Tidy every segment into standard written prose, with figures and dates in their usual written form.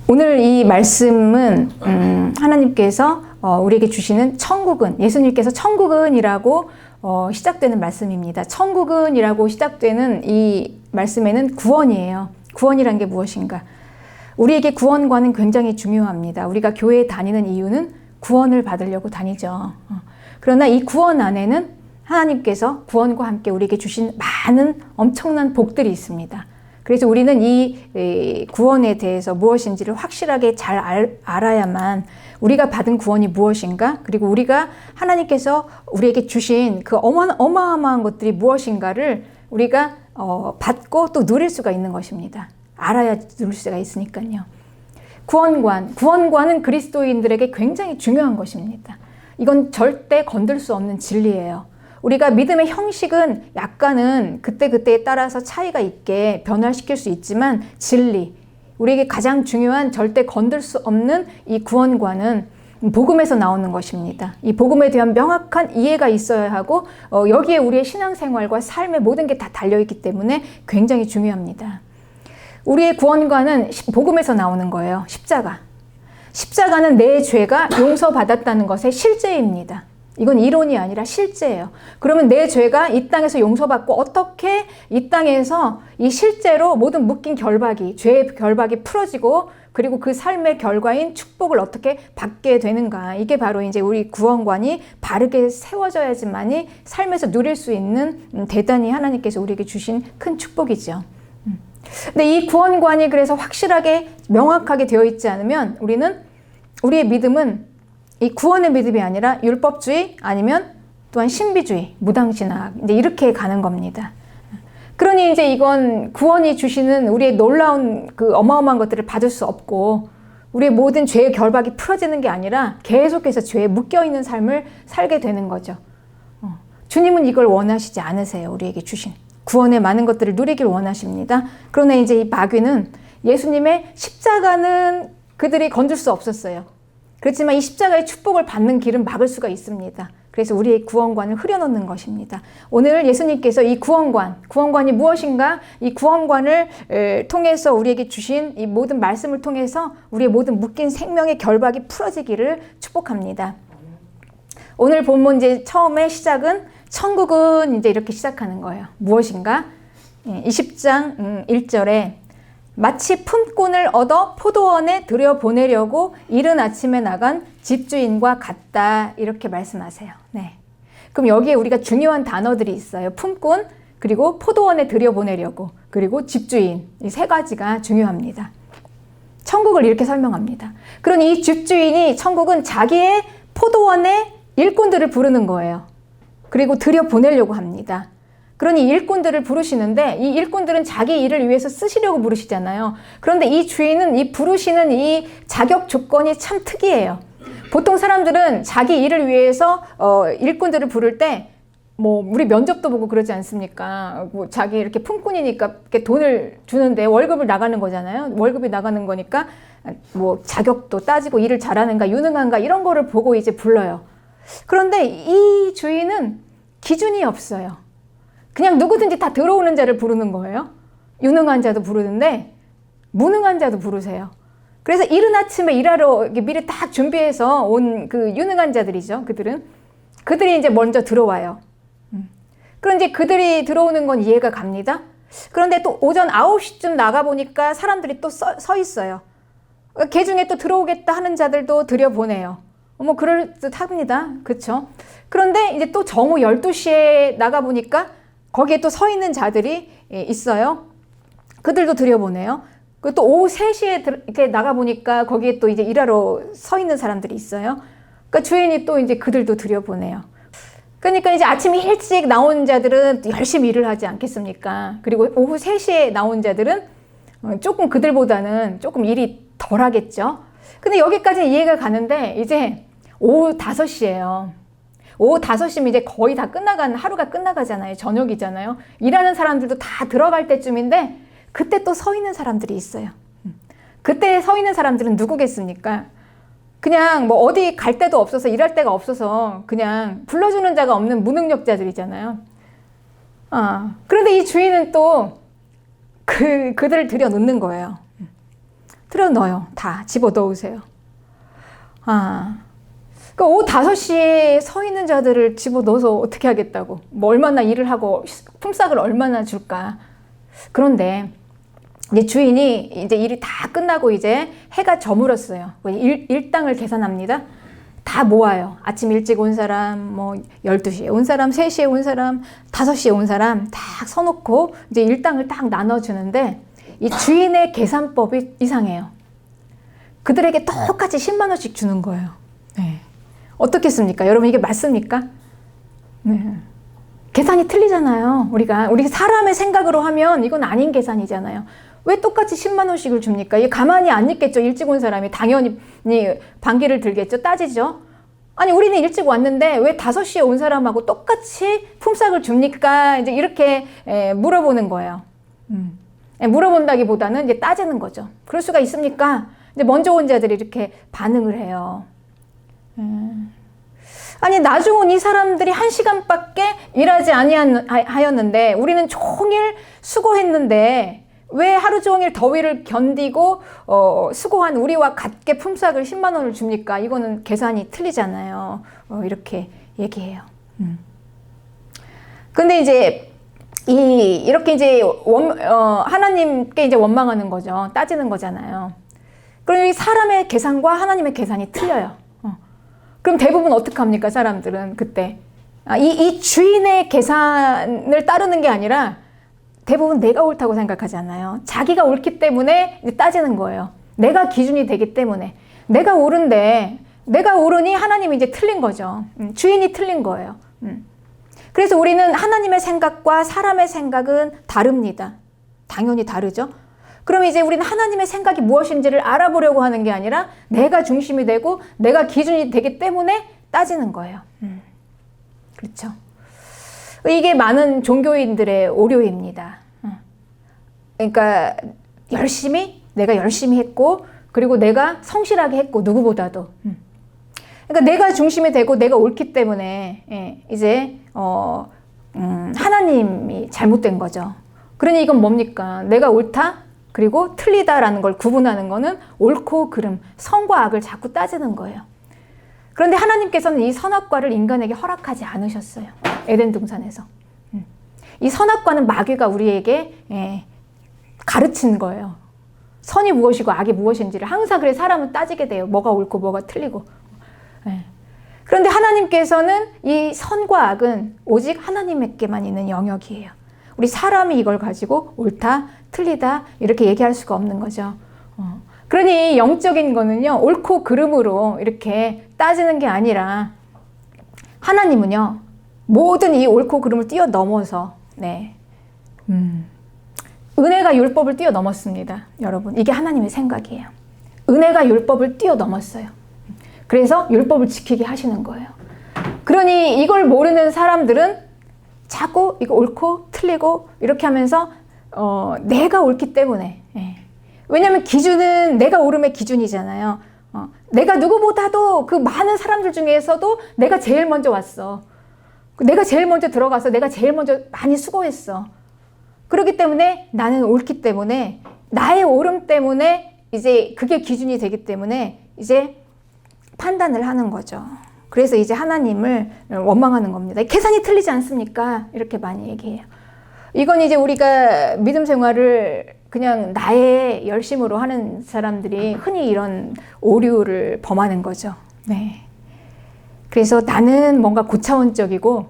오늘 이 말씀은 하나님께서 우리에게 주시는 천국은, 예수님께서 천국은이라고 시작되는 말씀입니다. 천국은이라고 시작되는 이 말씀에는 구원이에요. 구원이란 게 무엇인가? 우리에게 구원과는 굉장히 중요합니다. 우리가 교회에 다니는 이유는 구원을 받으려고 다니죠. 그러나 이 구원 안에는 하나님께서 구원과 함께 우리에게 주신 많은 엄청난 복들이 있습니다. 그래서 우리는 이 구원에 대해서 무엇인지를 확실하게 잘 알아야만 우리가 받은 구원이 무엇인가, 그리고 우리가 하나님께서 우리에게 주신 그 어마어마한 것들이 무엇인가를 우리가 받고 또 누릴 수가 있는 것입니다. 알아야 누릴 수가 있으니까요. 구원관은 그리스도인들에게 굉장히 중요한 것입니다. 이건 절대 건들 수 없는 진리예요. 우리가 믿음의 형식은 약간은 그때그때에 따라서 차이가 있게 변화시킬 수 있지만 진리, 우리에게 가장 중요한 절대 건들 수 없는 이 구원관은 복음에서 나오는 것입니다. 이 복음에 대한 명확한 이해가 있어야 하고 여기에 우리의 신앙생활과 삶의 모든 게 다 달려있기 때문에 굉장히 중요합니다. 우리의 구원관은 복음에서 나오는 거예요. 십자가. 십자가는 내 죄가 용서받았다는 것의 실제입니다. 이건 이론이 아니라 실제예요. 그러면 내 죄가 이 땅에서 용서받고 어떻게 이 땅에서 이 실제로 모든 묶인 결박이, 죄의 결박이 풀어지고 그리고 그 삶의 결과인 축복을 어떻게 받게 되는가. 이게 바로 이제 우리 구원관이 바르게 세워져야지만이 삶에서 누릴 수 있는 대단히 하나님께서 우리에게 주신 큰 축복이죠. 근데 이 구원관이 그래서 확실하게 명확하게 되어 있지 않으면 우리의 믿음은 이 구원의 믿음이 아니라 율법주의 아니면 또한 신비주의, 무당신학 이제 이렇게 가는 겁니다. 그러니 이제 이건 구원이 주시는 우리의 놀라운 그 어마어마한 것들을 받을 수 없고 우리의 모든 죄의 결박이 풀어지는 게 아니라 계속해서 죄에 묶여있는 삶을 살게 되는 거죠. 주님은 이걸 원하시지 않으세요. 우리에게 주신 구원의 많은 것들을 누리길 원하십니다. 그러나 이제 이 마귀는 예수님의 십자가는 그들이 건들 수 없었어요. 그렇지만 이 십자가의 축복을 받는 길은 막을 수가 있습니다. 그래서 우리의 구원관을 흐려놓는 것입니다. 오늘 예수님께서 이 구원관이 무엇인가? 이 구원관을 통해서 우리에게 주신 이 모든 말씀을 통해서 우리의 모든 묶인 생명의 결박이 풀어지기를 축복합니다. 오늘 본문 이제 처음에 시작은 천국은 이제 이렇게 시작하는 거예요. 무엇인가? 20장 1절에 마치 품꾼을 얻어 포도원에 들여보내려고 이른 아침에 나간 집주인과 같다. 이렇게 말씀하세요. 네. 그럼 여기에 우리가 중요한 단어들이 있어요. 품꾼, 그리고 포도원에 들여보내려고, 그리고 집주인. 이 세 가지가 중요합니다. 천국을 이렇게 설명합니다. 그러니 이 집주인이 천국은 자기의 포도원에 일꾼들을 부르는 거예요. 그리고 들여보내려고 합니다. 그러니 일꾼들을 부르시는데 이 일꾼들은 자기 일을 위해서 쓰시려고 부르시잖아요. 그런데 이 주인은 이 부르시는 이 자격 조건이 참 특이해요. 보통 사람들은 자기 일을 위해서 일꾼들을 부를 때 뭐 우리 면접도 보고 그러지 않습니까? 뭐 자기 이렇게 품꾼이니까 이렇게 돈을 주는데 월급을 나가는 거잖아요. 월급이 나가는 거니까 뭐 자격도 따지고 일을 잘하는가 유능한가 이런 거를 보고 이제 불러요. 그런데 이 주인은 기준이 없어요. 그냥 누구든지 다 들어오는 자를 부르는 거예요. 유능한 자도 부르는데 무능한 자도 부르세요. 그래서 이른 아침에 일하러 미리 딱 준비해서 온 그 유능한 자들이죠. 그들이 이제 먼저 들어와요. 그런데 그들이 들어오는 건 이해가 갑니다. 그런데 또 오전 9시쯤 나가보니까 사람들이 또 서 있어요. 그 중에 또 들어오겠다 하는 자들도 들여보내요. 그럴듯합니다. 그렇죠? 그런데 이제 또 정오 12시에 나가보니까 거기에 또 서 있는 자들이 있어요. 그들도 들여보내요. 그리고 또 오후 3시에 이렇게 나가보니까 거기에 또 이제 일하러 서 있는 사람들이 있어요. 그러니까 주인이 또 이제 그들도 들여보내요. 그러니까 이제 아침 일찍 나온 자들은 열심히 일을 하지 않겠습니까? 그리고 오후 3시에 나온 자들은 조금 그들보다는 조금 일이 덜 하겠죠. 근데 여기까지 이해가 가는데 이제 오후 5시예요. 오후 5시면 이제 거의 다 하루가 끝나가잖아요. 저녁이잖아요. 일하는 사람들도 다 들어갈 때쯤인데 그때 또 서 있는 사람들이 있어요. 그때 서 있는 사람들은 누구겠습니까? 그냥 뭐 어디 갈 데도 없어서 일할 데가 없어서 그냥 불러주는 자가 없는 무능력자들이잖아요. 그런데 이 주인은 또 그들을 들여놓는 거예요. 틀어 넣어요. 다 집어 넣으세요. 그 오후 5시에 서 있는 자들을 집어 넣어서 어떻게 하겠다고. 뭐 얼마나 일을 하고 품삯을 얼마나 줄까. 그런데 이제 주인이 이제 일이 다 끝나고 이제 해가 저물었어요. 일당을 계산합니다. 다 모아요. 아침 일찍 온 사람, 뭐 12시에 온 사람, 3시에 온 사람, 5시에 온 사람 딱 서놓고 이제 일당을 딱 나눠주는데 이 주인의 계산법이 이상해요. 그들에게 똑같이 10만 원씩 주는 거예요. 네. 어떻겠습니까? 여러분 이게 맞습니까? 네. 계산이 틀리잖아요. 우리 사람의 생각으로 하면 이건 아닌 계산이잖아요. 왜 똑같이 10만 원씩을 줍니까? 이게 가만히 안 있겠죠. 일찍 온 사람이 당연히 반기를 들겠죠. 따지죠. 아니 우리는 일찍 왔는데 왜 5시에 온 사람하고 똑같이 품삯을 줍니까? 이제 이렇게 물어보는 거예요. 물어본다기보다는 이제 따지는 거죠. 그럴 수가 있습니까? 이제 먼저 온 자들이 이렇게 반응을 해요. 아니 나중 온 이 사람들이 1시간밖에 일하지 아니하였는데 우리는 종일 수고했는데 왜 하루 종일 더위를 견디고 수고한 우리와 같게 품삯을 10만 원을 줍니까? 이거는 계산이 틀리잖아요. 이렇게 얘기해요. 근데 이제 이렇게 이제 하나님께 이제 원망하는 거죠. 따지는 거잖아요. 그럼 이 사람의 계산과 하나님의 계산이 틀려요. 그럼 대부분 어떻게 합니까? 사람들은 그때 이 주인의 계산을 따르는 게 아니라 대부분 내가 옳다고 생각하잖아요. 자기가 옳기 때문에 이제 따지는 거예요. 내가 기준이 되기 때문에. 내가 옳은데 내가 옳으니 하나님이 이제 틀린 거죠. 주인이 틀린 거예요. 그래서 우리는 하나님의 생각과 사람의 생각은 다릅니다. 당연히 다르죠. 그럼 이제 우리는 하나님의 생각이 무엇인지를 알아보려고 하는 게 아니라 내가 중심이 되고 내가 기준이 되기 때문에 따지는 거예요. 그렇죠. 이게 많은 종교인들의 오류입니다. 그러니까 내가 열심히 했고 그리고 내가 성실하게 했고 누구보다도 그러니까 내가 중심이 되고 내가 옳기 때문에 이제 하나님이 잘못된 거죠. 그러니 이건 뭡니까? 내가 옳다 그리고 틀리다라는 걸 구분하는 거는 옳고 그름, 선과 악을 자꾸 따지는 거예요. 그런데 하나님께서는 이 선악과를 인간에게 허락하지 않으셨어요. 에덴 동산에서. 이 선악과는 마귀가 우리에게 가르친 거예요. 선이 무엇이고 악이 무엇인지를 항상 그래 사람은 따지게 돼요. 뭐가 옳고 뭐가 틀리고. 그런데 하나님께서는 이 선과 악은 오직 하나님에게만 있는 영역이에요. 우리 사람이 이걸 가지고 옳다, 틀리다 이렇게 얘기할 수가 없는 거죠. 그러니 영적인 거는요. 옳고 그름으로 이렇게 따지는 게 아니라 하나님은요. 모든 이 옳고 그름을 뛰어넘어서 은혜가 율법을 뛰어넘었습니다. 여러분 이게 하나님의 생각이에요. 은혜가 율법을 뛰어넘었어요. 그래서 율법을 지키게 하시는 거예요. 그러니 이걸 모르는 사람들은 자꾸 이거 옳고 틀리고 이렇게 하면서 내가 옳기 때문에 왜냐하면 기준은 내가 옳음의 기준이잖아요. 내가 누구보다도 그 많은 사람들 중에서도 내가 제일 먼저 왔어. 내가 제일 먼저 들어가서 내가 제일 먼저 많이 수고했어. 그렇기 때문에 나는 옳기 때문에 나의 옳음 때문에 이제 그게 기준이 되기 때문에 이제 판단을 하는 거죠. 그래서 이제 하나님을 원망하는 겁니다. 계산이 틀리지 않습니까? 이렇게 많이 얘기해요. 이건 이제 우리가 믿음 생활을 그냥 나의 열심으로 하는 사람들이 흔히 이런 오류를 범하는 거죠. 네. 그래서 나는 뭔가 고차원적이고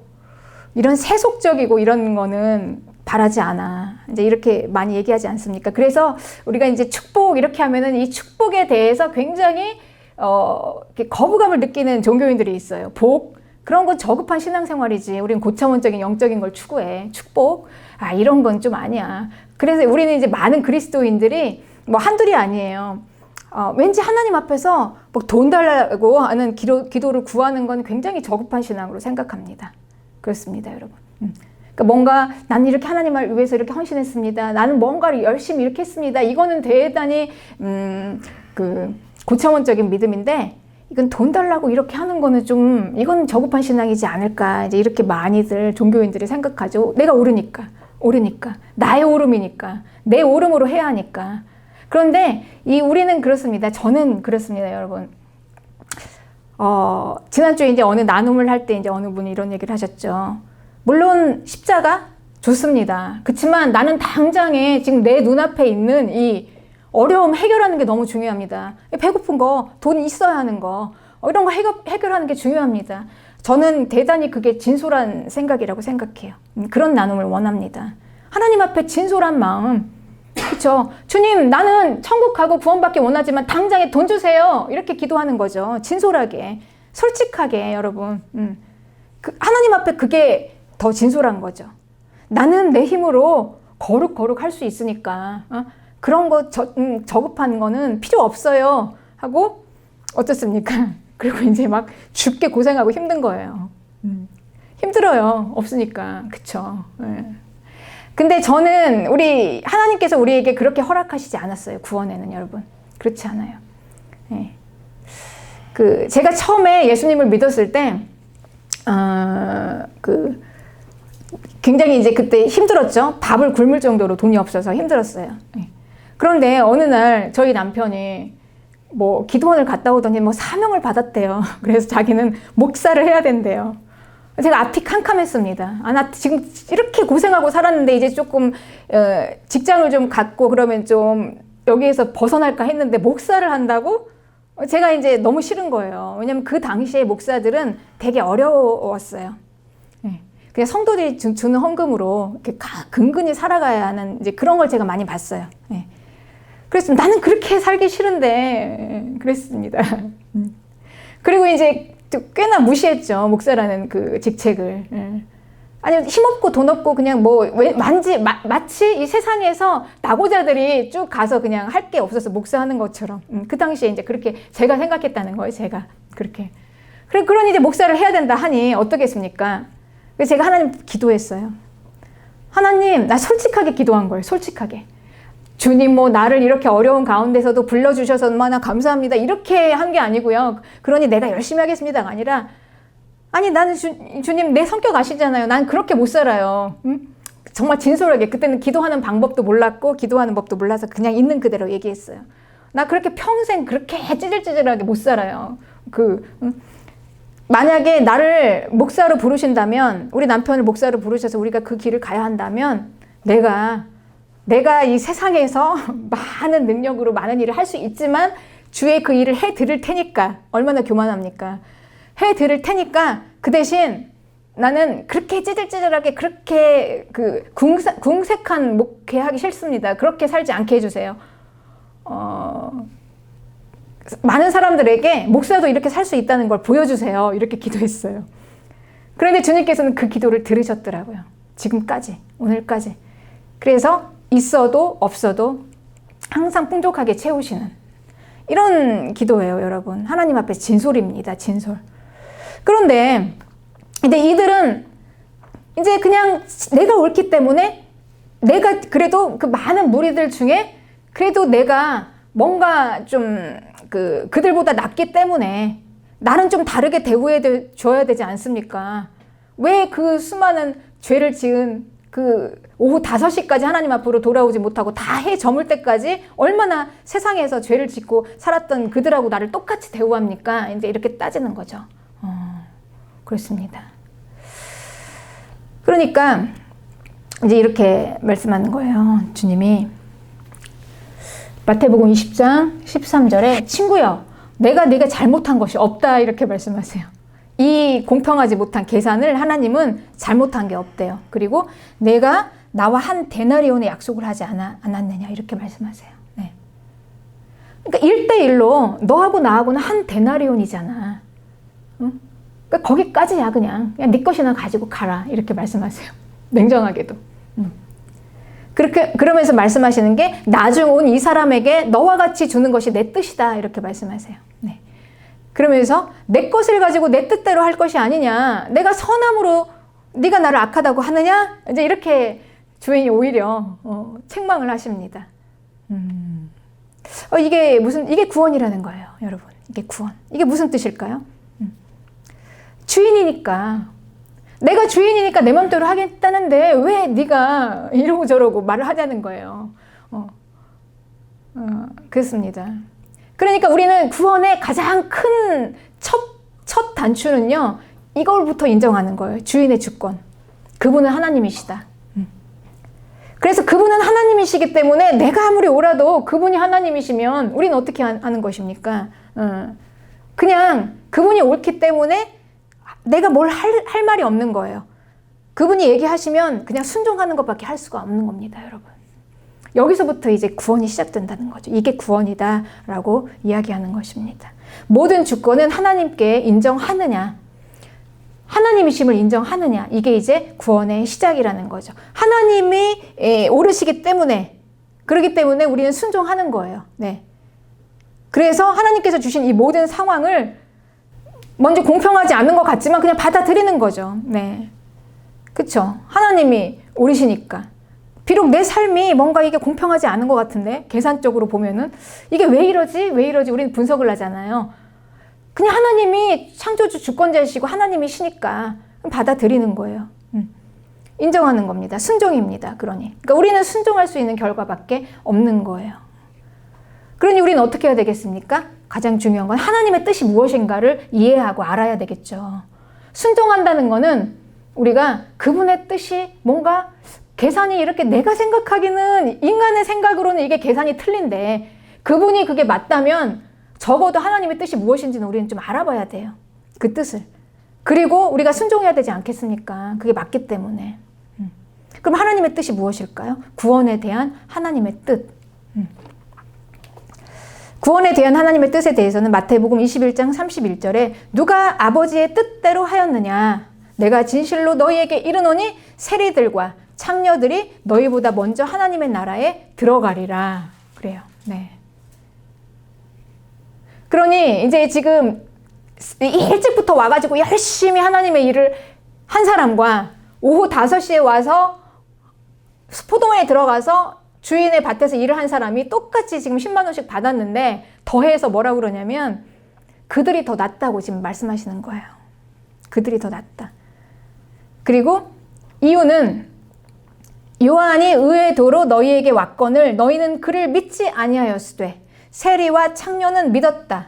이런 세속적이고 이런 거는 바라지 않아. 이제 이렇게 많이 얘기하지 않습니까? 그래서 우리가 이제 축복 이렇게 하면은 이 축복에 대해서 굉장히 이렇게 거부감을 느끼는 종교인들이 있어요. 복 그런 건 저급한 신앙생활이지. 우리는 고차원적인 영적인 걸 추구해. 축복 이런 건 좀 아니야. 그래서 우리는 이제 많은 그리스도인들이 뭐 한둘이 아니에요. 왠지 하나님 앞에서 뭐 돈 달라고 하는 기도를 구하는 건 굉장히 저급한 신앙으로 생각합니다. 그렇습니다, 여러분. 그러니까 뭔가 나는 이렇게 하나님을 위해서 이렇게 헌신했습니다. 나는 뭔가를 열심히 이렇게 했습니다. 이거는 대단히 그 고차원적인 믿음인데 이건 돈 달라고 이렇게 하는 거는 좀 이건 저급한 신앙이지 않을까 이제 이렇게 많이들 종교인들이 생각하죠. 내가 옳으니까 나의 옳음이니까 내 옳음으로 해야 하니까. 그런데 우리는 그렇습니다. 저는 그렇습니다, 여러분. 지난주에 이제 어느 나눔을 할 때 이제 어느 분이 이런 얘기를 하셨죠. 물론 십자가 좋습니다. 그렇지만 나는 당장에 지금 내 눈앞에 있는 이 어려움 해결하는 게 너무 중요합니다. 배고픈 거, 돈 있어야 하는 거, 이런 거 해결하는 게 중요합니다. 저는 대단히 그게 진솔한 생각이라고 생각해요. 그런 나눔을 원합니다. 하나님 앞에 진솔한 마음. 그렇죠? 주님, 나는 천국 가고 구원받기 원하지만 당장에 돈 주세요. 이렇게 기도하는 거죠. 진솔하게, 솔직하게, 여러분. 하나님 앞에 그게 더 진솔한 거죠. 나는 내 힘으로 거룩 할 수 있으니까 그런 거 저급한 거는 필요 없어요 하고 어떻습니까? 그리고 이제 막 죽게 고생하고 힘든 거예요. 힘들어요. 없으니까. 그쵸? 네. 근데 저는 하나님께서 우리에게 그렇게 허락하시지 않았어요. 구원에는, 여러분. 그렇지 않아요. 네. 제가 처음에 예수님을 믿었을 때 굉장히 이제 그때 힘들었죠. 밥을 굶을 정도로 돈이 없어서 힘들었어요. 네. 그런데 어느 날 저희 남편이 뭐 기도원을 갔다 오더니 뭐 사명을 받았대요. 그래서 자기는 목사를 해야 된대요. 제가 앞이 캄캄했습니다. 나 지금 이렇게 고생하고 살았는데 이제 조금 직장을 좀 갖고 그러면 좀 여기에서 벗어날까 했는데 목사를 한다고? 제가 이제 너무 싫은 거예요. 왜냐면 그 당시에 목사들은 되게 어려웠어요. 네. 그냥 성도들이 주는 헌금으로 이렇게 근근히 살아가야 하는 이제 그런 걸 제가 많이 봤어요. 네. 그래서 나는 그렇게 살기 싫은데 그랬습니다. 그리고 이제 꽤나 무시했죠. 목사라는 그 직책을. 아니 힘없고 돈 없고 그냥 마치 이 세상에서 낙오자들이 쭉 가서 그냥 할 게 없어서 목사하는 것처럼 그 당시에 이제 그렇게 제가 생각했다는 거예요. 제가 그렇게. 그러니 이제 목사를 해야 된다 하니 어떻겠습니까? 그래서 제가 하나님 기도했어요. 하나님, 나 솔직하게 기도한 거예요. 솔직하게. 주님 나를 이렇게 어려운 가운데서도 불러주셔서 얼마나 감사합니다. 이렇게 한 게 아니고요. 그러니 내가 열심히 하겠습니다가 아니라 아니 나는 주님 내 성격 아시잖아요. 난 그렇게 못 살아요. 정말 진솔하게 그때는 기도하는 방법도 몰랐고 기도하는 법도 몰라서 그냥 있는 그대로 얘기했어요. 나 그렇게 평생 그렇게 찌질찌질하게 못 살아요. 만약에 나를 목사로 부르신다면 우리 남편을 목사로 부르셔서 우리가 그 길을 가야 한다면 내가 이 세상에서 많은 능력으로 많은 일을 할 수 있지만 주의 그 일을 해드릴 테니까 얼마나 교만합니까? 해드릴 테니까 그 대신 나는 그렇게 찌질찌질하게 그렇게 궁색한 목회하기 싫습니다. 그렇게 살지 않게 해주세요. 많은 사람들에게 목사도 이렇게 살 수 있다는 걸 보여주세요. 이렇게 기도했어요. 그런데 주님께서는 그 기도를 들으셨더라고요. 지금까지, 오늘까지. 그래서 있어도 없어도 항상 풍족하게 채우시는 이런 기도예요, 여러분. 하나님 앞에 진솔입니다, 진솔. 그런데 근데 이들은 이제 그냥 내가 옳기 때문에 내가 그래도 그 많은 무리들 중에 그래도 내가 뭔가 좀 그들보다 낫기 때문에 나는 좀 다르게 대우해 줘야 되지 않습니까? 왜 그 수많은 죄를 지은 오후 5시까지 하나님 앞으로 돌아오지 못하고 다 해 저물 때까지 얼마나 세상에서 죄를 짓고 살았던 그들하고 나를 똑같이 대우합니까? 이제 이렇게 따지는 거죠. 그렇습니다. 그러니까 이제 이렇게 말씀하는 거예요. 주님이 마태복음 20장 13절에 친구여 내가 네가 잘못한 것이 없다 이렇게 말씀하세요. 이 공평하지 못한 계산을 하나님은 잘못한 게 없대요. 그리고 내가 나와 한 데나리온의 약속을 하지 않았느냐 이렇게 말씀하세요. 네. 그러니까 1대1로 너하고 나하고는 한 데나리온이잖아. 응? 그러니까 거기까지야 그냥 네 것이나 가지고 가라 이렇게 말씀하세요. 냉정하게도. 그러면서 말씀하시는 게 나중 온 이 사람에게 너와 같이 주는 것이 내 뜻이다 이렇게 말씀하세요. 네. 그러면서 내 것을 가지고 내 뜻대로 할 것이 아니냐. 내가 선함으로 네가 나를 악하다고 하느냐. 이제 이렇게 주인이 오히려 책망을 하십니다. 이게 구원이라는 거예요, 여러분. 이게 구원. 이게 무슨 뜻일까요? 주인이니까. 내가 주인이니까 내 맘대로 하겠다는데 왜 네가 이러고 저러고 말을 하자는 거예요. 그렇습니다. 그러니까 우리는 구원의 가장 큰 첫 단추는요, 이걸부터 인정하는 거예요. 주인의 주권. 그분은 하나님이시다. 그래서 그분은 하나님이시기 때문에 내가 아무리 옳아도 그분이 하나님이시면 우리는 어떻게 하는 것입니까? 그냥 그분이 옳기 때문에 내가 뭘 할 말이 없는 거예요. 그분이 얘기하시면 그냥 순종하는 것밖에 할 수가 없는 겁니다, 여러분. 여기서부터 이제 구원이 시작된다는 거죠. 이게 구원이다라고 이야기하는 것입니다. 모든 주권은 하나님께 인정하느냐, 하나님이심을 인정하느냐, 이게 이제 구원의 시작이라는 거죠. 하나님이 옳으시기 때문에, 그렇기 때문에 우리는 순종하는 거예요. 네. 그래서 하나님께서 주신 이 모든 상황을 먼저 공평하지 않은 것 같지만 그냥 받아들이는 거죠. 네. 그쵸? 하나님이 옳으시니까. 비록 내 삶이 뭔가 이게 공평하지 않은 것 같은데, 계산적으로 보면은 이게 왜 이러지? 왜 이러지? 우리는 분석을 하잖아요. 그냥 하나님이 창조주 주권자이시고 하나님이시니까 받아들이는 거예요. 인정하는 겁니다. 순종입니다. 그러니까 우리는 순종할 수 있는 결과밖에 없는 거예요. 그러니 우리는 어떻게 해야 되겠습니까? 가장 중요한 건 하나님의 뜻이 무엇인가를 이해하고 알아야 되겠죠. 순종한다는 거는 우리가 그분의 뜻이 뭔가 계산이 이렇게 내가 생각하기는 인간의 생각으로는 이게 계산이 틀린데 그분이 그게 맞다면 적어도 하나님의 뜻이 무엇인지는 우리는 좀 알아봐야 돼요. 그 뜻을. 그리고 우리가 순종해야 되지 않겠습니까? 그게 맞기 때문에. 그럼 하나님의 뜻이 무엇일까요? 구원에 대한 하나님의 뜻. 구원에 대한 하나님의 뜻에 대해서는 마태복음 21장 31절에 누가 아버지의 뜻대로 하였느냐? 내가 진실로 너희에게 이르노니 세리들과 창녀들이 너희보다 먼저 하나님의 나라에 들어가리라. 그래요. 네. 그러니 이제 지금 일찍부터 와가지고 열심히 하나님의 일을 한 사람과 오후 5시에 와서 포도원에 들어가서 주인의 밭에서 일을 한 사람이 똑같이 지금 10만 원씩 받았는데 더해서 뭐라고 그러냐면 그들이 더 낫다고 지금 말씀하시는 거예요. 그들이 더 낫다. 그리고 이유는 요한이 의의 도로 너희에게 왔거늘 너희는 그를 믿지 아니하였으되 세리와 창녀는 믿었다.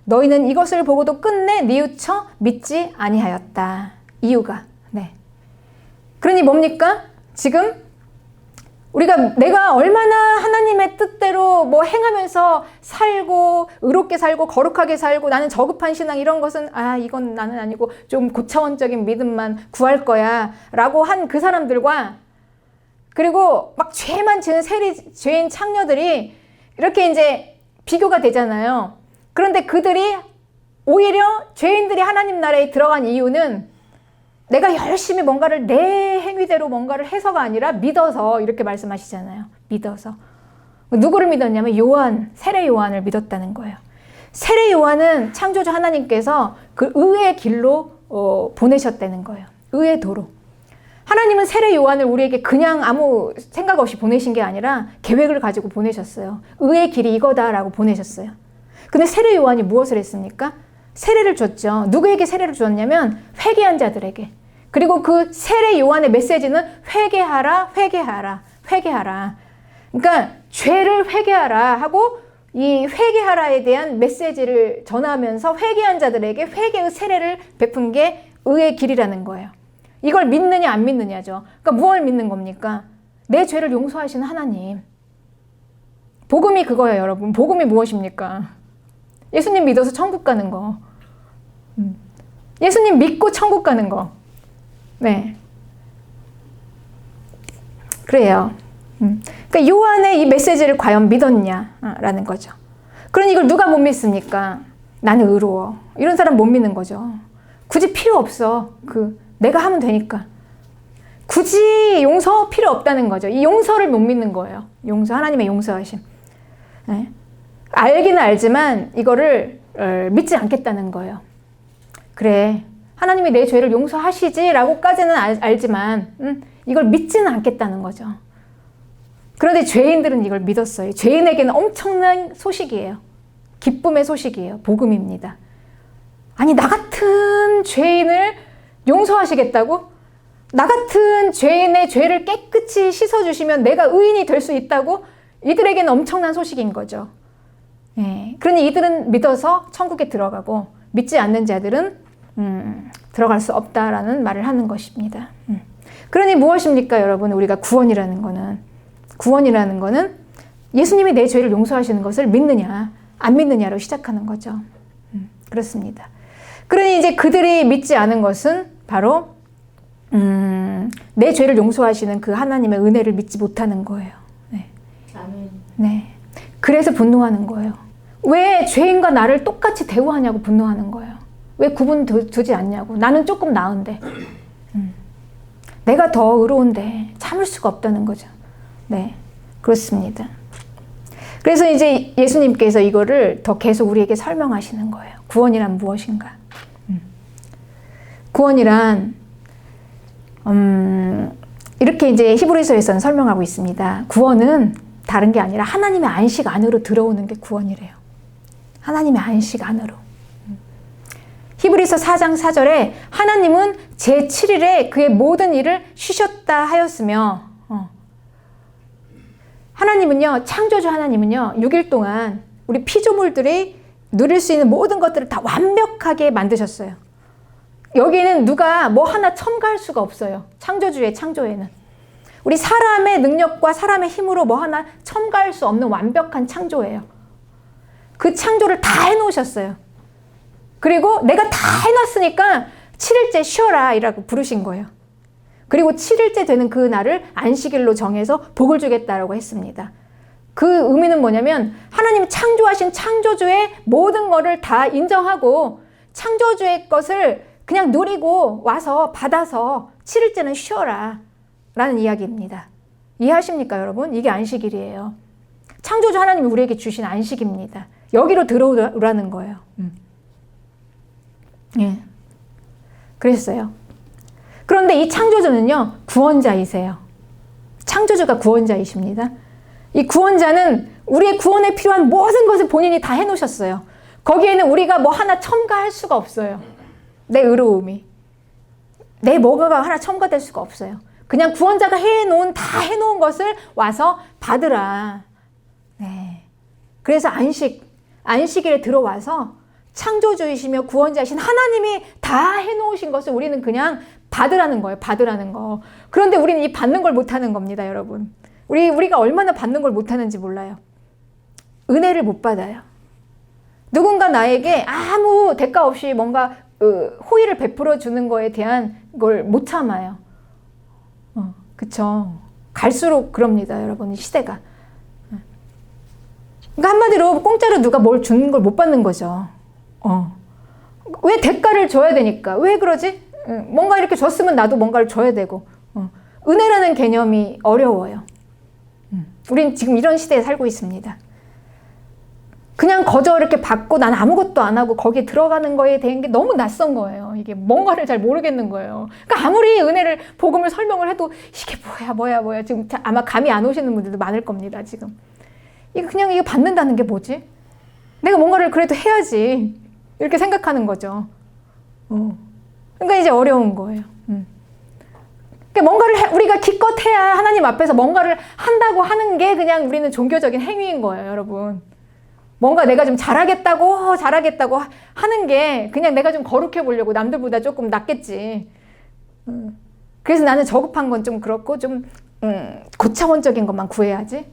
너희는 이것을 보고도 끝내 뉘우쳐 믿지 아니하였다. 이유가. 네. 그러니 뭡니까? 지금 내가 얼마나 하나님의 뜻대로 뭐 행하면서 살고 의롭게 살고 거룩하게 살고 나는 저급한 신앙 이런 것은 이건 나는 아니고 좀 고차원적인 믿음만 구할 거야 라고 한 그 사람들과 그리고 막 죄만 지은 죄인 창녀들이 이렇게 이제 비교가 되잖아요. 그런데 그들이 오히려 죄인들이 하나님 나라에 들어간 이유는 내가 열심히 뭔가를 내 행위대로 뭔가를 해서가 아니라 믿어서 이렇게 말씀하시잖아요. 믿어서. 누구를 믿었냐면 세례 요한을 믿었다는 거예요. 세례 요한은 창조주 하나님께서 그 의의 길로 보내셨다는 거예요. 의의 도로. 하나님은 세례 요한을 우리에게 그냥 아무 생각 없이 보내신 게 아니라 계획을 가지고 보내셨어요. 의의 길이 이거다라고 보내셨어요. 근데 세례 요한이 무엇을 했습니까? 세례를 줬죠. 누구에게 세례를 주었냐면 회개한 자들에게. 그리고 그 세례 요한의 메시지는 회개하라, 회개하라, 회개하라. 그러니까 죄를 회개하라 하고 이 회개하라에 대한 메시지를 전하면서 회개한 자들에게 회개의 세례를 베푼 게 의의 길이라는 거예요. 이걸 믿느냐 안 믿느냐죠. 그러니까 무엇을 믿는 겁니까? 내 죄를 용서하시는 하나님. 복음이 그거예요, 여러분. 복음이 무엇입니까? 예수님 믿어서 천국 가는 거. 예수님 믿고 천국 가는 거. 네. 그래요. 그러니까 요한의 이 메시지를 과연 믿었냐라는 거죠. 그러니 이걸 누가 못 믿습니까? 나는 의로워. 이런 사람 못 믿는 거죠. 굳이 필요 없어. 내가 하면 되니까. 굳이 용서 필요 없다는 거죠. 이 용서를 못 믿는 거예요. 하나님의 용서하심. 네. 알기는 알지만 이거를 믿지 않겠다는 거예요. 그래, 하나님이 내 죄를 용서하시지라고까지는 알지만 이걸 믿지는 않겠다는 거죠. 그런데 죄인들은 이걸 믿었어요. 죄인에게는 엄청난 소식이에요. 기쁨의 소식이에요. 복음입니다. 아니, 나 같은 죄인을 용서하시겠다고? 나 같은 죄인의 죄를 깨끗이 씻어주시면 내가 의인이 될 수 있다고? 이들에게는 엄청난 소식인 거죠. 예. 그러니 이들은 믿어서 천국에 들어가고 믿지 않는 자들은 들어갈 수 없다라는 말을 하는 것입니다. 그러니 무엇입니까, 여러분? 우리가 구원이라는 거는 예수님이 내 죄를 용서하시는 것을 믿느냐, 안 믿느냐로 시작하는 거죠. 그렇습니다. 그러니 이제 그들이 믿지 않은 것은 바로 내 죄를 용서하시는 그 하나님의 은혜를 믿지 못하는 거예요. 네. 아멘. 네. 그래서 분노하는 거예요. 왜 죄인과 나를 똑같이 대우하냐고 분노하는 거예요. 왜 구분 두지 않냐고. 나는 조금 나은데. 내가 더 의로운데 참을 수가 없다는 거죠. 네. 그렇습니다. 그래서 이제 예수님께서 이거를 더 계속 우리에게 설명하시는 거예요. 구원이란 무엇인가? 구원이란 이렇게 이제 히브리서에서는 설명하고 있습니다. 구원은 다른 게 아니라 하나님의 안식 안으로 들어오는 게 구원이래요. 하나님의 안식 안으로. 히브리서 4장 4절에 하나님은 제7일에 그의 모든 일을 쉬셨다 하였으며 하나님은요, 창조주 하나님은요, 6일 동안 우리 피조물들이 누릴 수 있는 모든 것들을 다 완벽하게 만드셨어요. 여기에는 누가 뭐 하나 첨가할 수가 없어요. 창조주의 창조에는. 우리 사람의 능력과 사람의 힘으로 뭐 하나 첨가할 수 없는 완벽한 창조예요. 그 창조를 다 해놓으셨어요. 그리고 내가 다 해놨으니까 7일째 쉬어라 이라고 부르신 거예요. 그리고 7일째 되는 그 날을 안식일로 정해서 복을 주겠다라고 했습니다. 그 의미는 뭐냐면 하나님이 창조하신 창조주의 모든 것을 다 인정하고 창조주의 것을 그냥 누리고 와서 받아서 7일째는 쉬어라 라는 이야기입니다. 이해하십니까, 여러분? 이게 안식일이에요. 창조주 하나님이 우리에게 주신 안식입니다. 여기로 들어오라는 거예요. 예. 그랬어요. 그런데 이 창조주는요, 구원자이세요. 창조주가 구원자이십니다. 이 구원자는 우리의 구원에 필요한 모든 것을 본인이 다 해놓으셨어요. 거기에는 우리가 뭐 하나 첨가할 수가 없어요. 내 의로움이. 내 뭐가 하나 첨가될 수가 없어요. 그냥 구원자가 다 해놓은 것을 와서 받으라. 네. 그래서 안식일에 들어와서 창조주이시며 구원자이신 하나님이 다 해놓으신 것을 우리는 그냥 받으라는 거예요. 받으라는 거. 그런데 우리는 이 받는 걸 못하는 겁니다, 여러분. 우리가 얼마나 받는 걸 못하는지 몰라요. 은혜를 못 받아요. 누군가 나에게 아무 대가 없이 뭔가 호의를 베풀어 주는 거에 대한 걸 못 참아요. 그쵸. 갈수록 그럽니다, 여러분. 이 시대가. 그러니까 한마디로 공짜로 누가 뭘 주는 걸 못 받는 거죠. 왜 대가를 줘야 되니까? 왜 그러지? 뭔가 이렇게 줬으면 나도 뭔가를 줘야 되고. 은혜라는 개념이 어려워요. 우린 지금 이런 시대에 살고 있습니다. 그냥 거저 이렇게 받고 난 아무것도 안 하고 거기에 들어가는 거에 대한 게 너무 낯선 거예요. 이게 뭔가를 잘 모르겠는 거예요. 그러니까 아무리 은혜를, 복음을 설명을 해도 이게 뭐야. 지금 아마 감이 안 오시는 분들도 많을 겁니다, 지금. 이거 받는다는 게 뭐지? 내가 뭔가를 그래도 해야지. 이렇게 생각하는 거죠. 그러니까 이제 어려운 거예요. 그러니까 뭔가를 우리가 기껏 해야 하나님 앞에서 뭔가를 한다고 하는 게 그냥 우리는 종교적인 행위인 거예요, 여러분. 뭔가 내가 좀 잘하겠다고 하는 게 그냥 내가 좀 거룩해 보려고 남들보다 조금 낫겠지. 그래서 나는 저급한 건 좀 그렇고 좀 고차원적인 것만 구해야지.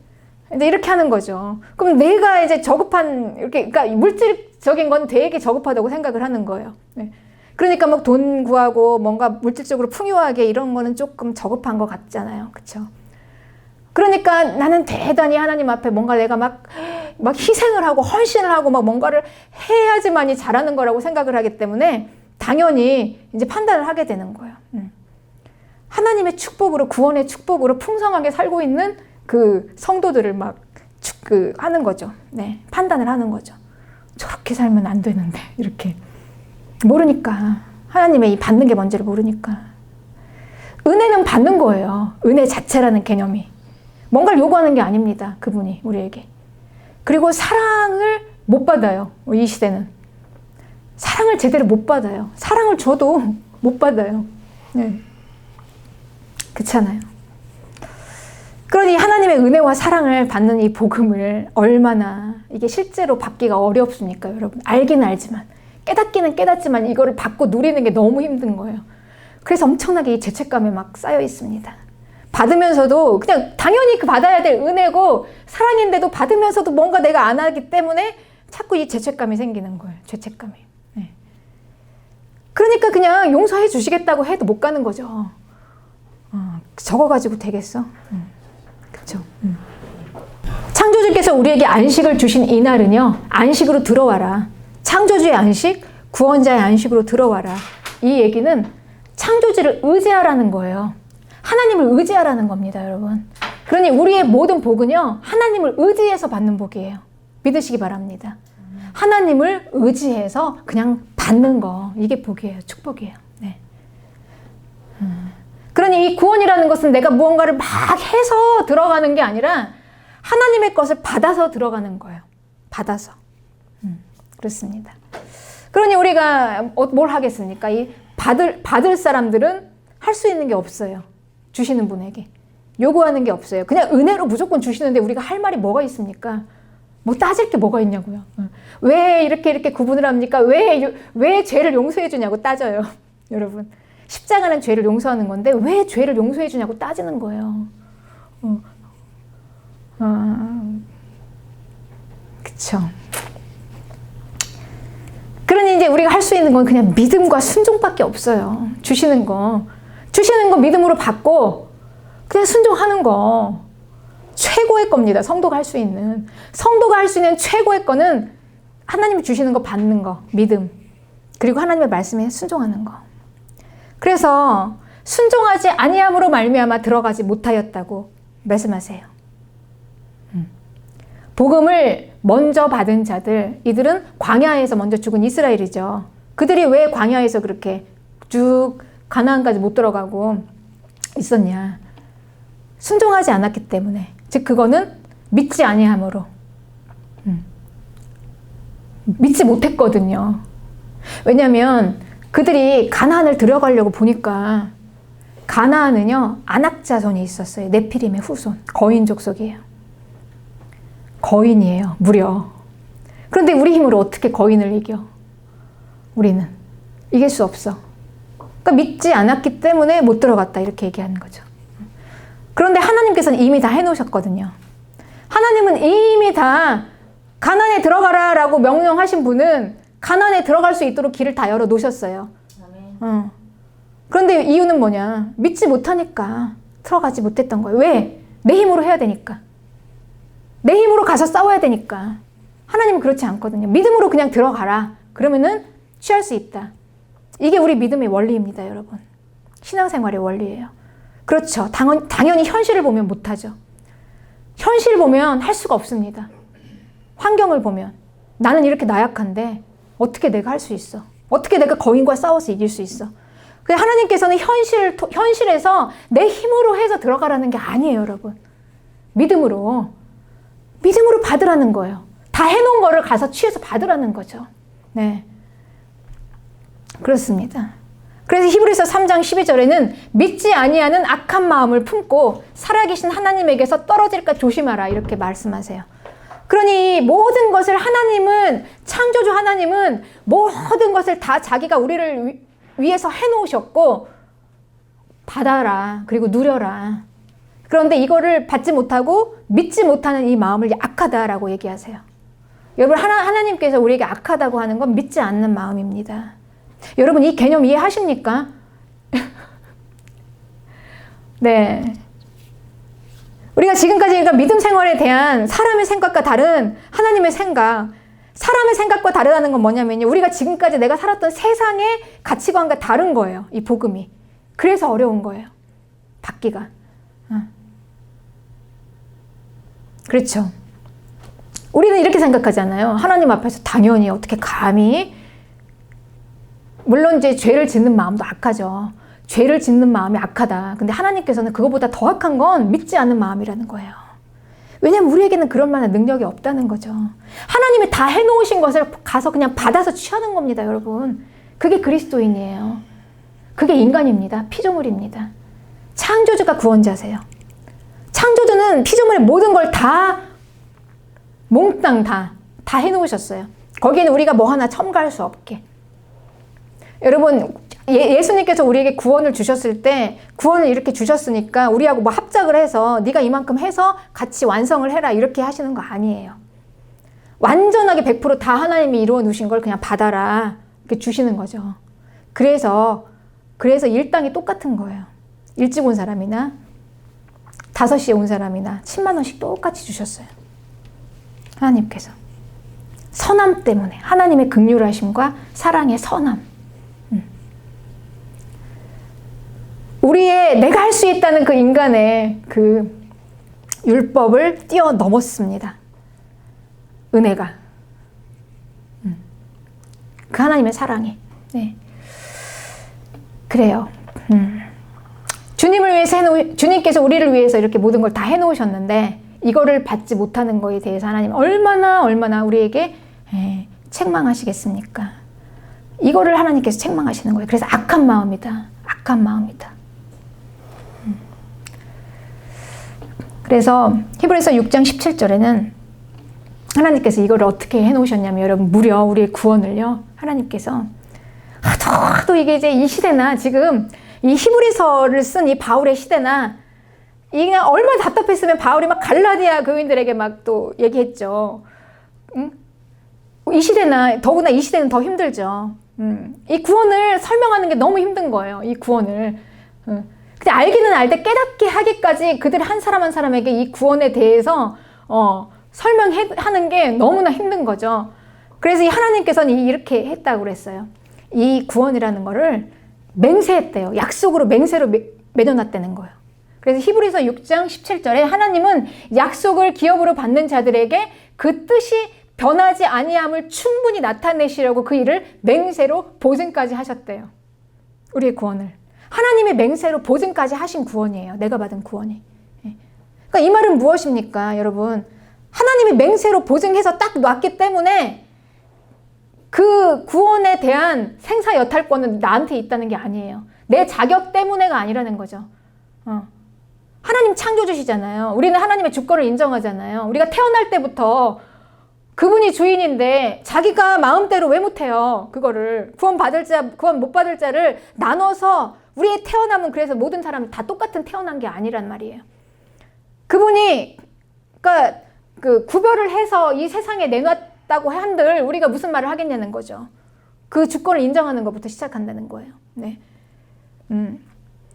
이제 이렇게 하는 거죠. 그럼 내가 이제 저급한 그러니까 물질적인 건 되게 저급하다고 생각을 하는 거예요. 네. 그러니까 막 돈 구하고 뭔가 물질적으로 풍요하게 이런 거는 조금 저급한 것 같잖아요. 그렇죠? 그러니까 나는 대단히 하나님 앞에 뭔가 내가 막 희생을 하고 헌신을 하고 막 뭔가를 해야지만이 잘하는 거라고 생각을 하기 때문에 당연히 이제 판단을 하게 되는 거예요. 하나님의 축복으로, 구원의 축복으로 풍성하게 살고 있는 그 성도들을 하는 거죠. 네, 판단을 하는 거죠. 저렇게 살면 안 되는데, 이렇게. 모르니까. 하나님의 이 받는 게 뭔지를 모르니까. 은혜는 받는 거예요. 은혜 자체라는 개념이. 뭔가를 요구하는 게 아닙니다. 그분이 우리에게. 그리고 사랑을 못 받아요. 이 시대는. 사랑을 제대로 못 받아요. 사랑을 줘도 못 받아요. 네. 그렇잖아요. 그러니 하나님의 은혜와 사랑을 받는 이 복음을 얼마나 이게 실제로 받기가 어렵습니까, 여러분? 알기는 알지만, 깨닫기는 깨닫지만 이거를 받고 누리는 게 너무 힘든 거예요. 그래서 엄청나게 이 죄책감에 막 쌓여 있습니다. 받으면서도 그냥 당연히 그 받아야 될 은혜고 사랑인데도 받으면서도 뭔가 내가 안 하기 때문에 자꾸 이 죄책감이 생기는 거예요. 죄책감이. 네. 그러니까 그냥 용서해 주시겠다고 해도 못 가는 거죠. 저거 가지고 되겠어? 그렇죠. 창조주께서 우리에게 안식을 주신 이날은요. 안식으로 들어와라. 창조주의 안식, 구원자의 안식으로 들어와라. 이 얘기는 창조주를 의지하라는 거예요. 하나님을 의지하라는 겁니다, 여러분. 그러니 우리의 모든 복은요. 하나님을 의지해서 받는 복이에요. 믿으시기 바랍니다. 하나님을 의지해서 그냥 받는 거. 이게 복이에요. 축복이에요. 네. 그러니 이 구원이라는 것은 내가 무언가를 막 해서 들어가는 게 아니라 하나님의 것을 받아서 들어가는 거예요. 받아서. 그렇습니다. 그러니 우리가 뭘 하겠습니까? 이 받을 사람들은 할 수 있는 게 없어요. 주시는 분에게. 요구하는 게 없어요. 그냥 은혜로 무조건 주시는데 우리가 할 말이 뭐가 있습니까? 뭐 따질 게 뭐가 있냐고요. 왜 이렇게 구분을 합니까? 왜 죄를 용서해 주냐고 따져요. 여러분. 십자가는 죄를 용서하는 건데 왜 죄를 용서해 주냐고 따지는 거예요. 그쵸. 그러니 이제 우리가 할 수 있는 건 그냥 믿음과 순종밖에 없어요. 주시는 거 믿음으로 받고 그냥 순종하는 거 최고의 겁니다. 성도가 할 수 있는 최고의 거는 하나님이 주시는 거 받는 거, 믿음, 그리고 하나님의 말씀에 순종하는 거. 그래서 순종하지 아니함으로 말미암아 들어가지 못하였다고 말씀하세요. 복음을 먼저 받은 자들, 이들은 광야에서 먼저 죽은 이스라엘이죠. 그들이 왜 광야에서 그렇게 쭉 가나안까지 못 들어가고 있었냐? 순종하지 않았기 때문에. 즉 그거는 믿지 아니함으로. 믿지 못했거든요. 왜냐하면 그들이 가나안을 들어가려고 보니까 가나안은요 아낙 자손이 있었어요. 네피림의 후손, 거인 족속이에요. 거인이에요, 무려. 그런데 우리 힘으로 어떻게 거인을 이겨? 우리는 이길 수 없어. 그러니까 믿지 않았기 때문에 못 들어갔다 이렇게 얘기하는 거죠. 그런데 하나님께서는 이미 다 해놓으셨거든요. 하나님은 이미 다 가나안에 들어가라 라고 명령하신 분은 가나안에 들어갈 수 있도록 길을 다 열어 놓으셨어요. 그런데 이유는 뭐냐? 믿지 못하니까 들어가지 못했던 거예요. 왜? 내 힘으로 해야 되니까. 내 힘으로 가서 싸워야 되니까. 하나님은 그렇지 않거든요. 믿음으로 그냥 들어가라. 그러면은 취할 수 있다. 이게 우리 믿음의 원리입니다, 여러분. 신앙생활의 원리예요. 그렇죠. 당연히 현실을 보면 못하죠. 현실을 보면 할 수가 없습니다. 환경을 보면 나는 이렇게 나약한데 어떻게 내가 할 수 있어? 어떻게 내가 거인과 싸워서 이길 수 있어? 근데 하나님께서는 현실에서 내 힘으로 해서 들어가라는 게 아니에요, 여러분. 믿음으로 받으라는 거예요. 다 해놓은 거를 가서 취해서 받으라는 거죠. 네. 그렇습니다. 그래서 히브리서 3장 12절에는 믿지 아니하는 악한 마음을 품고 살아계신 하나님에게서 떨어질까 조심하라 이렇게 말씀하세요. 그러니 모든 것을 창조주 하나님은 모든 것을 다 자기가 우리를 위해서 해놓으셨고 받아라 그리고 누려라. 그런데 이거를 받지 못하고 믿지 못하는 이 마음을 악하다라고 얘기하세요. 여러분 하나님께서 우리에게 악하다고 하는 건 믿지 않는 마음입니다. 여러분 이 개념 이해하십니까? 네. 우리가 지금까지 믿음 생활에 대한 사람의 생각과 다른 하나님의 생각, 사람의 생각과 다르다는 건 뭐냐면요. 우리가 지금까지 내가 살았던 세상의 가치관과 다른 거예요. 이 복음이. 그래서 어려운 거예요. 받기가. 그렇죠. 우리는 이렇게 생각하잖아요. 하나님 앞에서 당연히 어떻게 감히 물론 이제 죄를 짓는 마음도 악하죠. 죄를 짓는 마음이 악하다. 근데 하나님께서는 그거보다 더 악한 건 믿지 않는 마음이라는 거예요. 왜냐면 우리에게는 그럴 만한 능력이 없다는 거죠. 하나님이 다 해놓으신 것을 가서 그냥 받아서 취하는 겁니다, 여러분. 그게 그리스도인이에요. 그게 인간입니다. 피조물입니다. 창조주가 구원자세요. 창조주는 피조물의 모든 걸 다 몽땅 다 해놓으셨어요. 거기에는 우리가 뭐 하나 첨가할 수 없게. 여러분, 예수님께서 우리에게 구원을 주셨을 때 구원을 이렇게 주셨으니까 우리하고 뭐 합작을 해서 네가 이만큼 해서 같이 완성을 해라 이렇게 하시는 거 아니에요. 완전하게 100% 다 하나님이 이루어 놓으신 걸 그냥 받아라 이렇게 주시는 거죠. 그래서 일당이 똑같은 거예요. 일찍 온 사람이나 5시에 온 사람이나 10만 원씩 똑같이 주셨어요. 하나님께서. 선함 때문에, 하나님의 긍휼하심과 사랑의 선함. 우리의 내가 할 수 있다는 그 인간의 그 율법을 뛰어넘었습니다. 은혜가. 그 하나님의 사랑이. 네. 그래요. 주님을 위해서 주님께서 우리를 위해서 이렇게 모든 걸 다 해놓으셨는데 이거를 받지 못하는 거에 대해서 하나님 얼마나 우리에게 책망하시겠습니까? 이거를 하나님께서 책망하시는 거예요. 그래서 악한 마음이다. 악한 마음이다. 그래서 히브리서 6장 17절에는 하나님께서 이걸 어떻게 해놓으셨냐면 여러분 무려 우리의 구원을요. 하나님께서 하도 이게 이제 이 시대나 지금 이 히브리서를 쓴 이 바울의 시대나 이 그냥 얼마나 답답했으면 바울이 막 갈라디아 교인들에게 막 또 얘기했죠. 응? 이 시대나 더구나 이 시대는 더 힘들죠. 이 구원을 설명하는 게 너무 힘든 거예요. 이 구원을. 근데 알기는 알되 깨닫게 하기까지 그들 한 사람 한 사람에게 이 구원에 대해서 설명하는 게 너무나 힘든 거죠. 그래서 이 하나님께서는 이렇게 했다고 그랬어요. 이 구원이라는 거를 맹세했대요. 약속으로 맹세로 맺어놨다는 거예요. 그래서 히브리서 6장 17절에 하나님은 약속을 기업으로 받는 자들에게 그 뜻이 변하지 아니함을 충분히 나타내시려고 그 일을 맹세로 보증까지 하셨대요. 우리의 구원을. 하나님의 맹세로 보증까지 하신 구원이에요. 내가 받은 구원이. 그러니까 이 말은 무엇입니까, 여러분? 하나님이 맹세로 보증해서 딱 놨기 때문에 그 구원에 대한 생사 여탈권은 나한테 있다는 게 아니에요. 내 자격 때문에가 아니라는 거죠. 하나님 창조주시잖아요. 우리는 하나님의 주권을 인정하잖아요. 우리가 태어날 때부터 그분이 주인인데 자기가 마음대로 왜 못해요? 그거를 구원 받을 자, 구원 못 받을 자를 나눠서 우리의 태어남은 그래서 모든 사람이 다 똑같은 태어난 게 아니란 말이에요. 그분이 그러니까 그 구별을 해서 이 세상에 내놨다고 한들 우리가 무슨 말을 하겠냐는 거죠. 그 주권을 인정하는 것부터 시작한다는 거예요. 네.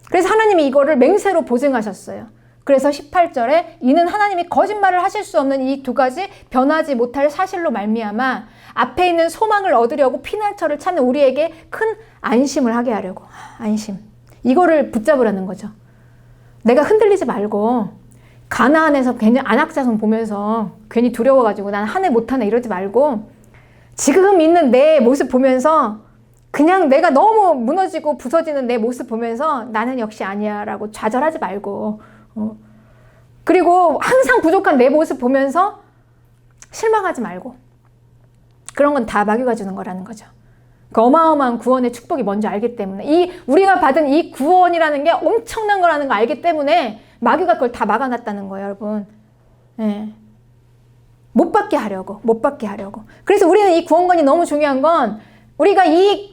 그래서 하나님이 이거를 맹세로 보증하셨어요. 그래서 18절에 이는 하나님이 거짓말을 하실 수 없는 이 두 가지 변하지 못할 사실로 말미암아 앞에 있는 소망을 얻으려고 피난처를 찾는 우리에게 큰 안심을 하게 하려고. 안심. 이거를 붙잡으라는 거죠. 내가 흔들리지 말고 가나안에서 괜히 안악자손 보면서 괜히 두려워가지고 난 한 해 못하네 이러지 말고 지금 있는 내 모습 보면서 그냥 내가 너무 무너지고 부서지는 내 모습 보면서 나는 역시 아니야 라고 좌절하지 말고 그리고 항상 부족한 내 모습 보면서 실망하지 말고 그런 건 다 마귀가 주는 거라는 거죠. 그 어마어마한 구원의 축복이 뭔지 알기 때문에 우리가 받은 이 구원이라는 게 엄청난 거라는 걸 알기 때문에 마귀가 그걸 다 막아놨다는 거예요, 여러분. 예. 못 받게 하려고. 그래서 우리는 이 구원권이 너무 중요한 건 우리가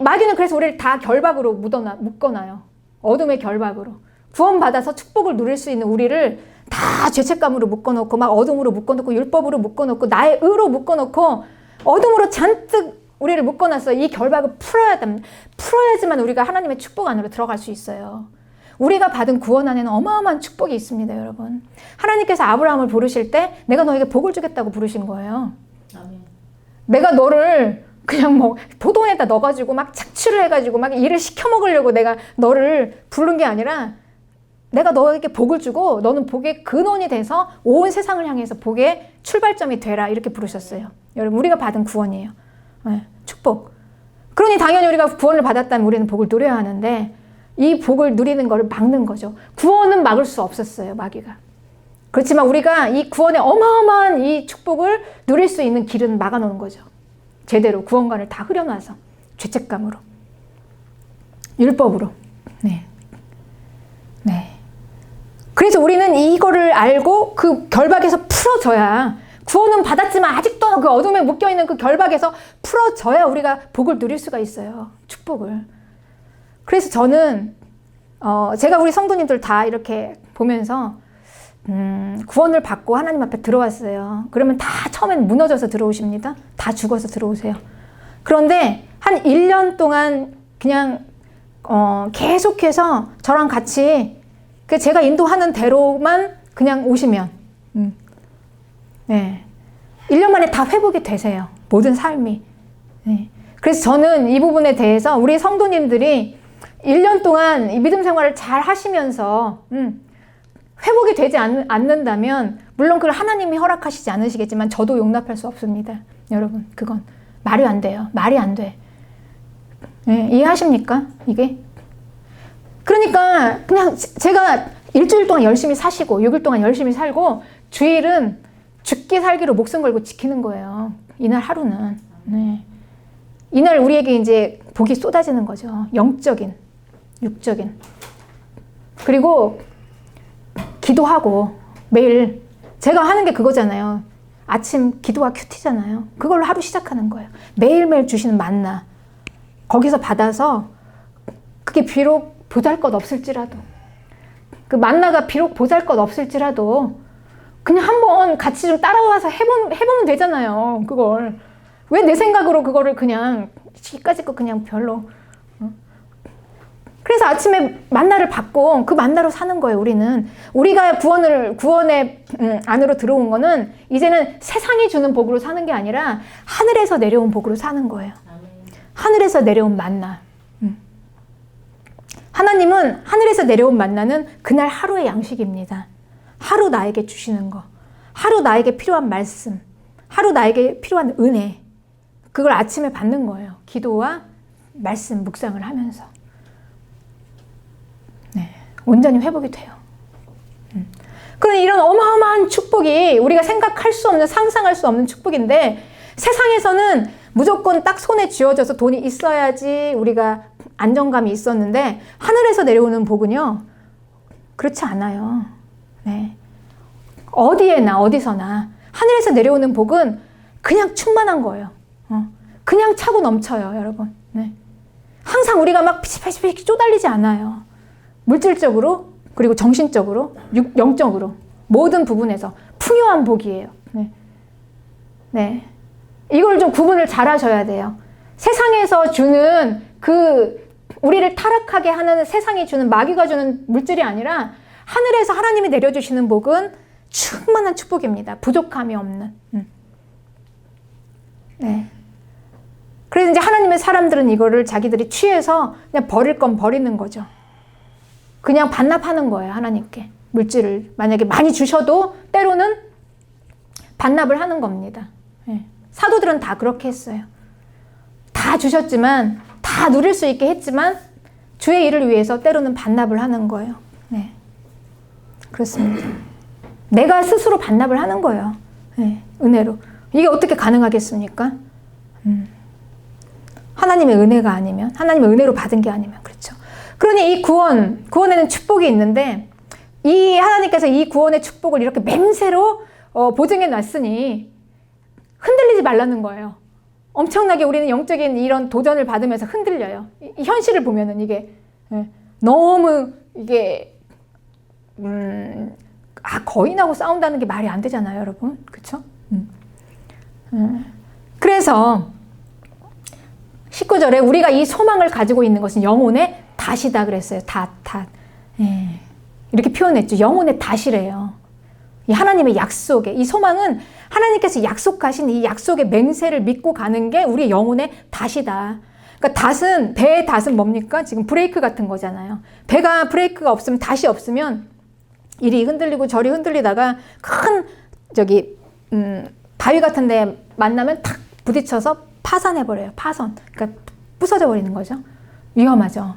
마귀는 그래서 우리를 다 결박으로 묶어놔요. 어둠의 결박으로. 구원받아서 축복을 누릴 수 있는 우리를 다 죄책감으로 묶어놓고 막 어둠으로 묶어놓고 율법으로 묶어놓고 나의 의로 묶어놓고 어둠으로 잔뜩 우리를 묶어놨어. 이 결박을 풀어야지만 우리가 하나님의 축복 안으로 들어갈 수 있어요. 우리가 받은 구원 안에는 어마어마한 축복이 있습니다, 여러분. 하나님께서 아브라함을 부르실 때 내가 너에게 복을 주겠다고 부르신 거예요. 아멘. 내가 너를 그냥 뭐 포도원에다 넣어가지고 막 착취를 해가지고 막 일을 시켜 먹으려고 내가 너를 부른 게 아니라 내가 너에게 복을 주고 너는 복의 근원이 돼서 온 세상을 향해서 복의 출발점이 되라 이렇게 부르셨어요. 여러분 우리가 받은 구원이에요. 네, 축복. 그러니 당연히 우리가 구원을 받았다면 우리는 복을 누려야 하는데 이 복을 누리는 것을 막는 거죠. 구원은 막을 수 없었어요, 마귀가. 그렇지만 우리가 이 구원의 어마어마한 이 축복을 누릴 수 있는 길은 막아놓은 거죠. 제대로 구원관을 다 흐려놔서 죄책감으로 율법으로. 네. 그래서 우리는 이거를 알고 그 결박에서 풀어져야, 구원은 받았지만 아직도 그 어둠에 묶여있는 그 결박에서 풀어져야 우리가 복을 누릴 수가 있어요. 축복을. 그래서 저는 제가 우리 성도님들 다 이렇게 보면서 구원을 받고 하나님 앞에 들어왔어요. 그러면 다 처음엔 무너져서 들어오십니다. 다 죽어서 들어오세요. 그런데 한 1년 동안 그냥 계속해서 저랑 같이 그 제가 인도하는 대로만 그냥 오시면 네. 1년 만에 다 회복이 되세요. 모든 삶이. 네. 그래서 저는 이 부분에 대해서 우리 성도님들이 1년 동안 이 믿음 생활을 잘 하시면서 회복이 되지 않는다면, 물론 그걸 하나님이 허락하시지 않으시겠지만 저도 용납할 수 없습니다. 여러분, 그건 말이 안 돼요. 말이 안 돼. 네, 이해하십니까? 이게? 그러니까 그냥 제가 일주일 동안 열심히 사시고 6일 동안 열심히 살고 주일은 죽기 살기로 목숨 걸고 지키는 거예요. 이날 하루는. 네. 이날 우리에게 이제 복이 쏟아지는 거죠. 영적인, 육적인. 그리고 기도하고 매일 제가 하는 게 그거잖아요. 아침 기도와 큐티잖아요. 그걸로 하루 시작하는 거예요. 매일매일 주시는 만나. 거기서 받아서 그게 비록 보잘것 없을지라도, 그 만나가 비록 보잘것 없을지라도 그냥 한번 같이 좀 따라와서 해보면 되잖아요. 그걸 왜 내 생각으로 그거를 그냥 지금까지 거 그냥 별로. 그래서 아침에 만나를 받고 그 만나로 사는 거예요. 우리가 구원의 안으로 들어온 거는 이제는 세상이 주는 복으로 사는 게 아니라 하늘에서 내려온 복으로 사는 거예요. 하늘에서 내려온 만나. 하나님은 하늘에서 내려온 만나는 그날 하루의 양식입니다. 하루 나에게 주시는 거, 하루 나에게 필요한 말씀, 하루 나에게 필요한 은혜, 그걸 아침에 받는 거예요. 기도와 말씀 묵상을 하면서. 네, 온전히 회복이 돼요. 그런 이런 어마어마한 축복이 우리가 생각할 수 없는, 상상할 수 없는 축복인데, 세상에서는 무조건 딱 손에 쥐어져서 돈이 있어야지 우리가 안정감이 있었는데, 하늘에서 내려오는 복은요, 그렇지 않아요. 네. 어디에나 어디서나 하늘에서 내려오는 복은 그냥 충만한 거예요. 그냥 차고 넘쳐요, 여러분. 네. 항상 우리가 막 피치피치 쪼달리지 않아요. 물질적으로, 그리고 정신적으로, 영적으로, 모든 부분에서 풍요한 복이에요. 네. 네. 이걸 좀 구분을 잘 하셔야 돼요. 세상에서 주는 우리를 타락하게 하는 세상이 주는, 마귀가 주는 물질이 아니라 하늘에서 하나님이 내려주시는 복은 충만한 축복입니다. 부족함이 없는. 네. 그래서 이제 하나님의 사람들은 이거를 자기들이 취해서 그냥 버릴 건 버리는 거죠. 그냥 반납하는 거예요, 하나님께. 물질을 만약에 많이 주셔도 때로는 반납을 하는 겁니다. 네. 사도들은 다 그렇게 했어요. 다 주셨지만, 다 누릴 수 있게 했지만 주의 일을 위해서 때로는 반납을 하는 거예요. 네. 그렇습니다. 내가 스스로 반납을 하는 거예요. 네. 은혜로. 이게 어떻게 가능하겠습니까? 하나님의 은혜가 아니면, 하나님의 은혜로 받은 게 아니면. 그렇죠. 그러니 이 구원에는 축복이 있는데, 이 하나님께서 이 구원의 축복을 이렇게 맹세로 보증해 놨으니 흔들리지 말라는 거예요. 엄청나게 우리는 영적인 이런 도전을 받으면서 흔들려요. 이 현실을 보면은 이게 너무 이게 거인하고 싸운다는 게 말이 안 되잖아요, 여러분. 그렇죠? 그래서 19절에 우리가 이 소망을 가지고 있는 것은 영혼의 닷이다 그랬어요. 닷. 예. 이렇게 표현했죠. 영혼의 닷이래요. 이 하나님의 약속에, 이 소망은 하나님께서 약속하신 이 약속의 맹세를 믿고 가는 게 우리의 영혼의 닷이다. 그러니까 배의 닷은 뭡니까? 지금 브레이크 같은 거잖아요. 배가 브레이크가 없으면, 닷이 없으면 이리 흔들리고 저리 흔들리다가 큰 바위 같은 데 만나면 탁 부딪혀서 파산해버려요. 파선. 그러니까 부서져 버리는 거죠. 위험하죠.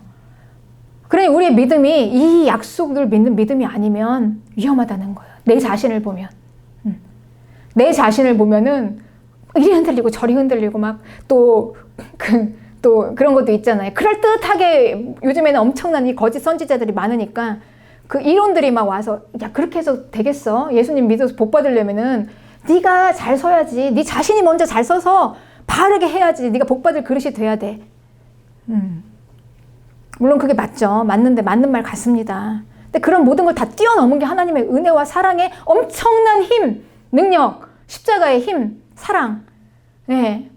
그러니 우리의 믿음이 이 약속을 믿는 믿음이 아니면 위험하다는 거예요. 내 자신을 보면. 내 자신을 보면은 이리 흔들리고 저리 흔들리고 막 또 그런 것도 있잖아요. 그럴듯하게 요즘에는 엄청난 이 거짓 선지자들이 많으니까 그 이론들이 막 와서 야 그렇게 해서 되겠어? 예수님 믿어서 복 받으려면은 네가 잘 서야지. 네 자신이 먼저 잘 서서 바르게 해야지. 네가 복 받을 그릇이 돼야 돼. 물론 그게 맞죠. 맞는데 맞는 말 같습니다. 근데 그런 모든 걸 다 뛰어넘은 게 하나님의 은혜와 사랑의 엄청난 힘, 능력, 십자가의 힘, 사랑. 예.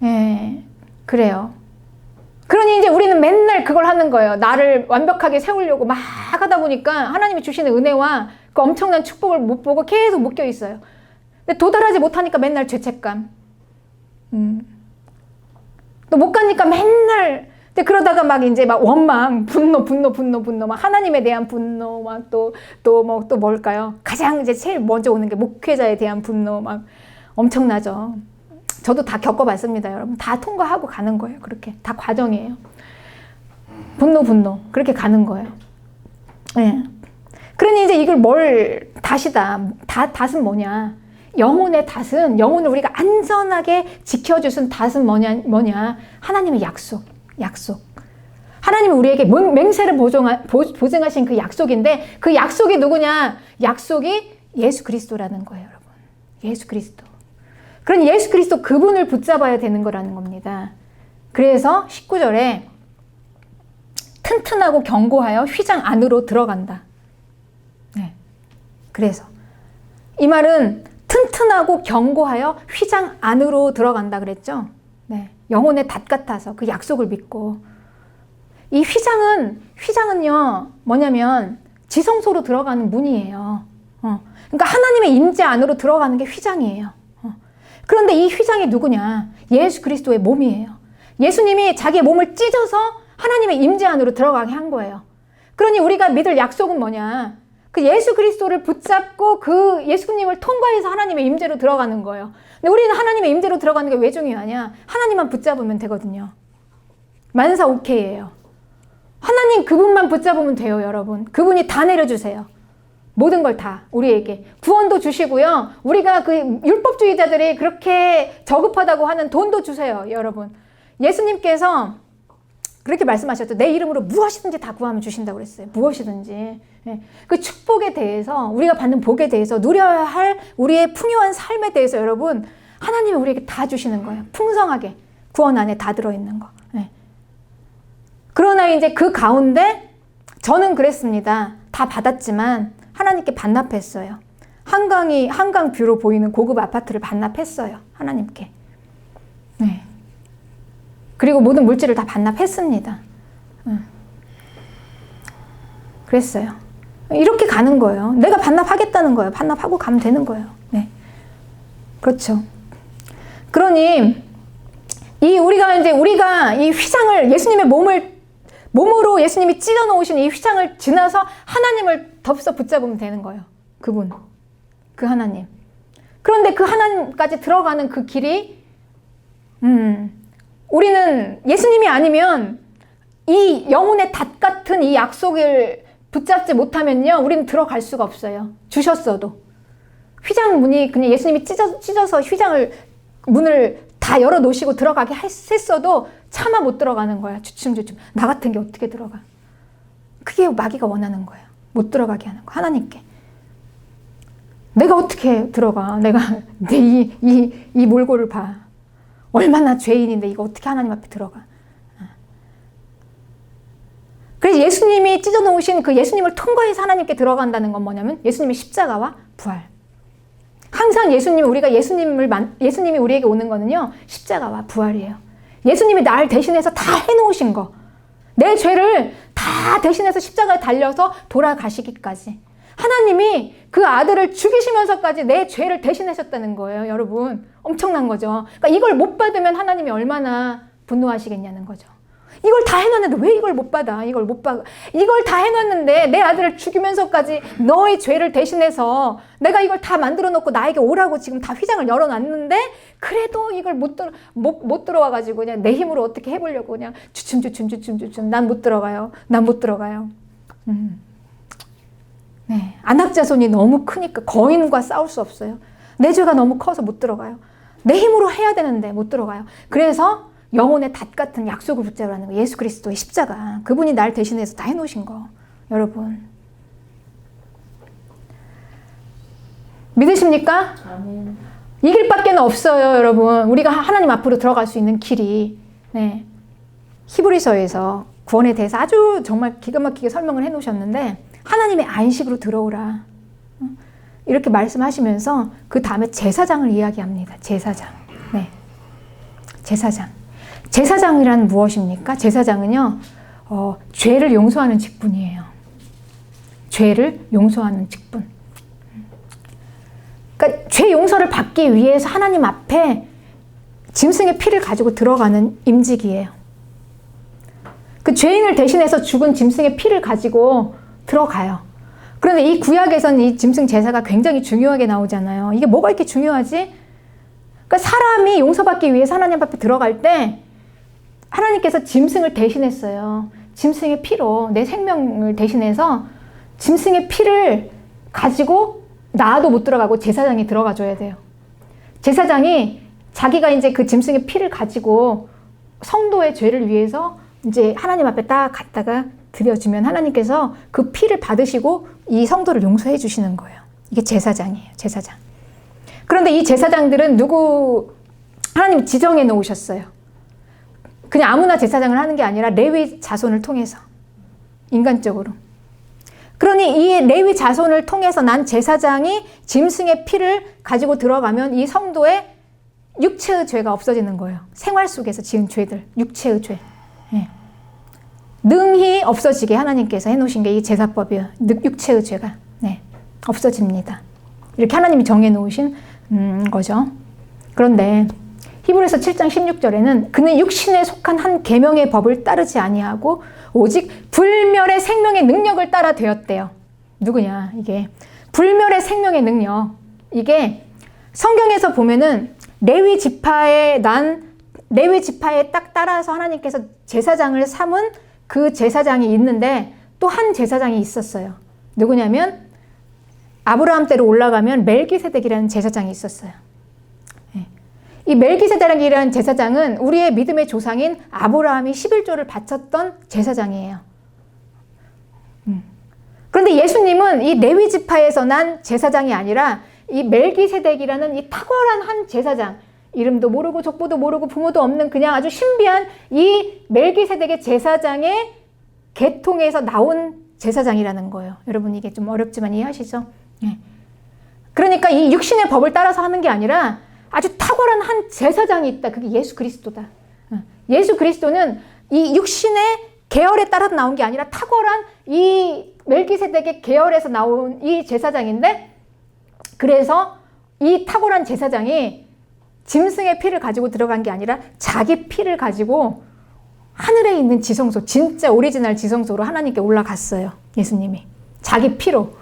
예. 그래요. 그러니 이제 우리는 맨날 그걸 하는 거예요. 나를 완벽하게 세우려고 막 하다 보니까 하나님이 주시는 은혜와 그 엄청난 축복을 못 보고 계속 묶여 있어요. 근데 도달하지 못하니까 맨날 죄책감. 또 못 가니까 맨날 근데 그러다가 막 이제 막 원망, 분노, 막 하나님에 대한 분노, 막 또 뭘까요? 가장 이제 제일 먼저 오는 게 목회자에 대한 분노, 막 엄청나죠. 저도 다 겪어봤습니다, 여러분. 다 통과하고 가는 거예요. 그렇게 다 과정이에요. 분노, 그렇게 가는 거예요. 네. 그러니 이제 이걸 닷은 뭐냐? 영혼의 닷은, 영혼을 우리가 안전하게 지켜주신 닷은 뭐냐? 하나님의 약속. 하나님이 우리에게 맹세를 보증하신 그 약속인데 그 약속이 누구냐? 약속이 예수 그리스도라는 거예요, 여러분. 예수 그리스도. 그러니 예수 그리스도 그분을 붙잡아야 되는 거라는 겁니다. 그래서 19절에 튼튼하고 견고하여 휘장 안으로 들어간다. 네. 그래서 이 말은 튼튼하고 견고하여 휘장 안으로 들어간다 그랬죠. 네. 영혼의 닷 같아서 그 약속을 믿고 이 휘장은요 뭐냐면 지성소로 들어가는 문이에요. 그러니까 하나님의 임재 안으로 들어가는 게 휘장이에요. 그런데 이 휘장이 누구냐? 예수 그리스도의 몸이에요. 예수님이 자기의 몸을 찢어서 하나님의 임재 안으로 들어가게 한 거예요. 그러니 우리가 믿을 약속은 뭐냐? 그 예수 그리스도를 붙잡고 그 예수님을 통과해서 하나님의 임재로 들어가는 거예요. 근데 우리는 하나님의 임재로 들어가는 게 왜 중요하냐? 하나님만 붙잡으면 되거든요. 만사 오케이예요. 하나님 그분만 붙잡으면 돼요, 여러분. 그분이 다 내려주세요. 모든 걸 다 우리에게 구원도 주시고요. 우리가 그 율법주의자들이 그렇게 저급하다고 하는 돈도 주세요, 여러분. 예수님께서 그렇게 말씀하셨죠. 내 이름으로 무엇이든지 다 구하면 주신다고 그랬어요. 무엇이든지. 그 축복에 대해서 우리가 받는 복에 대해서 누려야 할 우리의 풍요한 삶에 대해서 여러분 하나님이 우리에게 다 주시는 거예요. 풍성하게 구원 안에 다 들어있는 거. 그러나 이제 그 가운데 저는 그랬습니다. 다 받았지만 하나님께 반납했어요. 한강 뷰로 보이는 고급 아파트를 반납했어요. 하나님께. 네. 그리고 모든 물질을 다 반납했습니다. 그랬어요. 이렇게 가는 거예요. 내가 반납하겠다는 거예요. 반납하고 가면 되는 거예요. 네. 그렇죠. 그러니 우리가 이 휘장을 예수님의 몸으로 예수님이 찢어 놓으신 이 휘장을 지나서 하나님을 덥석 붙잡으면 되는 거예요. 그분. 그 하나님. 그런데 그 하나님까지 들어가는 그 길이 우리는 예수님이 아니면 이 영혼의 닷 같은 이 약속을 붙잡지 못하면요. 우리는 들어갈 수가 없어요. 주셨어도. 휘장 문이 그냥 예수님이 찢어서 문을 다 열어놓으시고 들어가게 했어도 차마 못 들어가는 거야. 주춤. 나 같은 게 어떻게 들어가. 그게 마귀가 원하는 거예요. 못 들어가게 하는 거. 하나님께. 내가 어떻게 들어가. 내가 이 몰골을 봐. 얼마나 죄인인데 이거 어떻게 하나님 앞에 들어가. 그래서 예수님이 찢어놓으신 그 예수님을 통과해서 하나님께 들어간다는 건 뭐냐면 예수님의 십자가와 부활. 항상 예수님이 우리에게 오는 거는요. 십자가와 부활이에요. 예수님이 날 대신해서 다 해놓으신 거. 내 죄를 다 대신해서 십자가에 달려서 돌아가시기까지. 하나님이 그 아들을 죽이시면서까지 내 죄를 대신하셨다는 거예요, 여러분. 엄청난 거죠. 그러니까 이걸 못 받으면 하나님이 얼마나 분노하시겠냐는 거죠. 이걸 다 해놨는데 왜 이걸 못 받아? 이걸 다 해놨는데 내 아들을 죽이면서까지 너의 죄를 대신해서 내가 이걸 다 만들어 놓고 나에게 오라고 지금 다 휘장을 열어놨는데 그래도 이걸 못 들어와가지고 그냥 내 힘으로 어떻게 해보려고 그냥 주춤 난 못 들어가요. 네, 안악자손이 너무 크니까 거인과 싸울 수 없어요. 내 죄가 너무 커서 못 들어가요. 내 힘으로 해야 되는데 못 들어가요. 그래서 영혼의 닷 같은 약속을 붙잡으라는 거. 예수 그리스도의 십자가. 그분이 날 대신해서 다 해놓으신 거. 여러분. 믿으십니까? 아멘. 이 길밖에 없어요, 여러분. 우리가 하나님 앞으로 들어갈 수 있는 길이. 네. 히브리서에서 구원에 대해서 아주 정말 기가 막히게 설명을 해놓으셨는데 하나님의 안식으로 들어오라. 이렇게 말씀하시면서 그 다음에 제사장을 이야기합니다. 제사장. 네. 제사장. 제사장이란 무엇입니까? 제사장은요, 죄를 용서하는 직분이에요. 죄를 용서하는 직분. 그러니까 죄 용서를 받기 위해서 하나님 앞에 짐승의 피를 가지고 들어가는 임직이에요. 그 죄인을 대신해서 죽은 짐승의 피를 가지고 들어가요. 그런데 이 구약에서는 이 짐승 제사가 굉장히 중요하게 나오잖아요. 이게 뭐가 이렇게 중요하지? 그러니까 사람이 용서받기 위해서 하나님 앞에 들어갈 때 하나님께서 짐승을 대신했어요. 짐승의 피로 내 생명을 대신해서 짐승의 피를 가지고 나도 못 들어가고 제사장이 들어가 줘야 돼요. 제사장이 자기가 이제 그 짐승의 피를 가지고 성도의 죄를 위해서 이제 하나님 앞에 딱 갖다가 드려주면 하나님께서 그 피를 받으시고 이 성도를 용서해 주시는 거예요. 이게 제사장이에요. 제사장. 그런데 이 제사장들은 하나님 지정해 놓으셨어요. 그냥 아무나 제사장을 하는 게 아니라 레위 자손을 통해서 인간적으로. 그러니 이 레위 자손을 통해서 난 제사장이 짐승의 피를 가지고 들어가면 이 성도의 육체의 죄가 없어지는 거예요. 생활 속에서 지은 죄들, 육체의 죄. 네. 능히 없어지게 하나님께서 해놓으신 게 이 제사법이에요. 육체의 죄가 없어집니다. 이렇게 하나님이 정해놓으신 거죠. 그런데 히브리서 7장 16절에는 그는 육신에 속한 한 계명의 법을 따르지 아니하고 오직 불멸의 생명의 능력을 따라 되었대요. 누구냐 이게 불멸의 생명의 능력. 이게 성경에서 보면은 레위 지파에 딱 따라서 하나님께서 제사장을 삼은 그 제사장이 있는데 또 한 제사장이 있었어요. 누구냐면 아브라함 때로 올라가면 멜기세덱이라는 제사장이 있었어요. 이 멜기세덱이라는 제사장은 우리의 믿음의 조상인 아브라함이 11조를 바쳤던 제사장이에요. 그런데 예수님은 이 레위 지파에서 난 제사장이 아니라 이 멜기세덱이라는 이 탁월한 한 제사장, 이름도 모르고 족보도 모르고 부모도 없는 그냥 아주 신비한 이 멜기세덱의 제사장의 계통에서 나온 제사장이라는 거예요. 여러분 이게 좀 어렵지만 이해하시죠? 그러니까 이 육신의 법을 따라서 하는 게 아니라 아주 탁월한 한 제사장이 있다. 그게 예수 그리스도다. 예수 그리스도는 이 육신의 계열에 따라서 나온 게 아니라 탁월한 이 멜기세덱의 계열에서 나온 이 제사장인데, 그래서 이 탁월한 제사장이 짐승의 피를 가지고 들어간 게 아니라 자기 피를 가지고 하늘에 있는 지성소, 진짜 오리지널 지성소로 하나님께 올라갔어요. 예수님이. 자기 피로.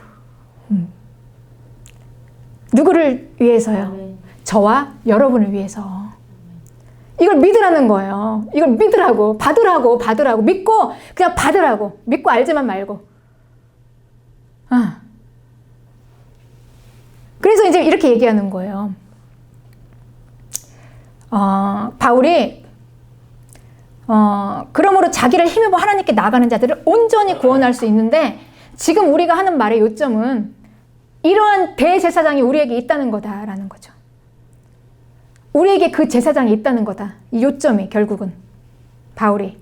누구를 위해서요? 저와 여러분을 위해서. 이걸 믿으라는 거예요. 이걸 믿으라고, 받으라고, 믿고 그냥 받으라고. 믿고 알지만 말고. 그래서 이제 이렇게 얘기하는 거예요. 바울이 그러므로 자기를 힘입어 하나님께 나가는 자들을 온전히 구원할 수 있는데, 지금 우리가 하는 말의 요점은 이러한 대제사장이 우리에게 있다는 거다라는 거죠. 우리에게 그 제사장이 있다는 거다. 이 요점이 결국은 바울이.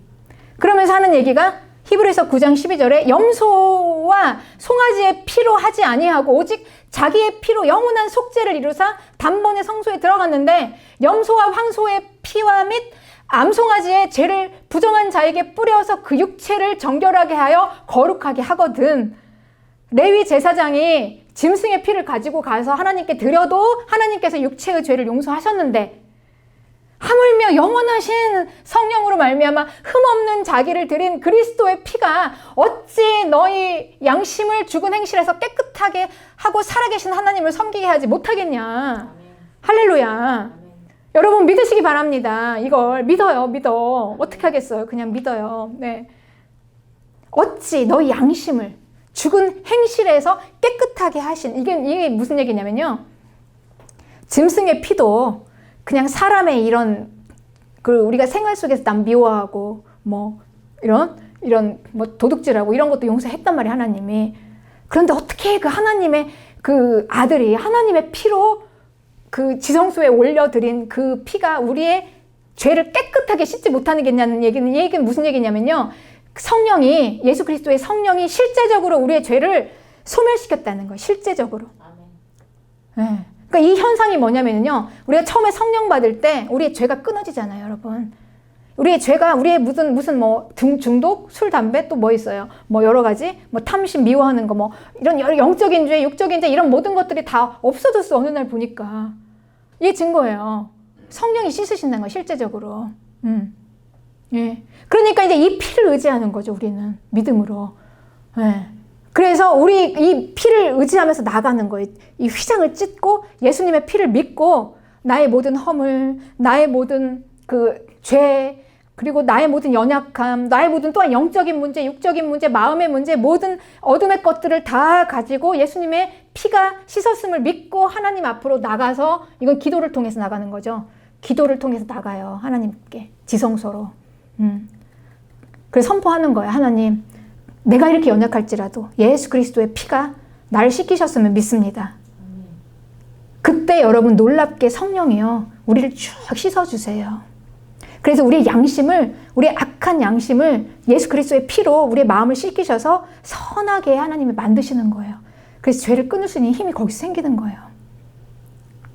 그러면서 하는 얘기가 히브리서 9장 12절에 염소와 송아지의 피로 하지 아니하고 오직 자기의 피로 영원한 속죄를 이루사 단번에 성소에 들어갔는데, 염소와 황소의 피와 및 암송아지의 죄를 부정한 자에게 뿌려서 그 육체를 정결하게 하여 거룩하게 하거든. 레위 제사장이 짐승의 피를 가지고 가서 하나님께 드려도 하나님께서 육체의 죄를 용서하셨는데, 하물며 영원하신 성령으로 말미암아 흠없는 자기를 드린 그리스도의 피가 어찌 너희 양심을 죽은 행실에서 깨끗하게 하고 살아계신 하나님을 섬기게 하지 못하겠냐. 아멘. 할렐루야. 아멘. 여러분 믿으시기 바랍니다. 이걸 믿어. 어떻게 하겠어요? 그냥 믿어요. 네. 어찌 너희 양심을 죽은 행실에서 깨끗하게 하신, 이게 무슨 얘기냐면요, 짐승의 피도 그냥 사람의 이런 그 우리가 생활 속에서 남 미워하고 뭐 이런 뭐 도둑질하고 이런 것도 용서했단 말이에요, 하나님이. 그런데 어떻게 그 하나님의 그 아들이 하나님의 피로 그 지성소에 올려드린 그 피가 우리의 죄를 깨끗하게 씻지 못하는 겠냐는 얘기는, 이 얘기는 무슨 얘기냐면요, 성령이, 예수 그리스도의 성령이 실제적으로 우리의 죄를 소멸시켰다는 거예요. 실제적으로. 네. 그러니까 이 현상이 뭐냐면요, 우리가 처음에 성령 받을 때 우리의 죄가 끊어지잖아요, 여러분. 우리의 죄가, 우리의 무슨 뭐 중독, 술, 담배, 또 뭐 있어요? 뭐 여러 가지, 뭐 탐심, 미워하는 거, 뭐 이런 영적인 죄, 육적인 죄, 이런 모든 것들이 다 없어졌어, 어느 날 보니까. 이게 증거예요. 성령이 씻으신다는 거예요, 실제적으로. 예. 그러니까 이제 이 피를 의지하는 거죠, 우리는. 믿음으로. 예. 그래서 우리 이 피를 의지하면서 나가는 거예요. 이 휘장을 찢고 예수님의 피를 믿고 나의 모든 허물, 나의 모든 그 죄, 그리고 나의 모든 연약함, 나의 모든 또한 영적인 문제, 육적인 문제, 마음의 문제, 모든 어둠의 것들을 다 가지고 예수님의 피가 씻었음을 믿고 하나님 앞으로 나가서, 이건 기도를 통해서 나가는 거죠. 기도를 통해서 나가요, 하나님께. 지성소로. 그래서 선포하는 거예요. 하나님, 내가 이렇게 연약할지라도 예수 그리스도의 피가 나를 씻기셨으면 믿습니다. 그때 여러분 놀랍게 성령이요, 우리를 쭉 씻어주세요. 그래서 우리의 양심을, 우리의 악한 양심을 예수 그리스도의 피로 우리의 마음을 씻기셔서 선하게 하나님이 만드시는 거예요. 그래서 죄를 끊을 수 있는 힘이 거기서 생기는 거예요.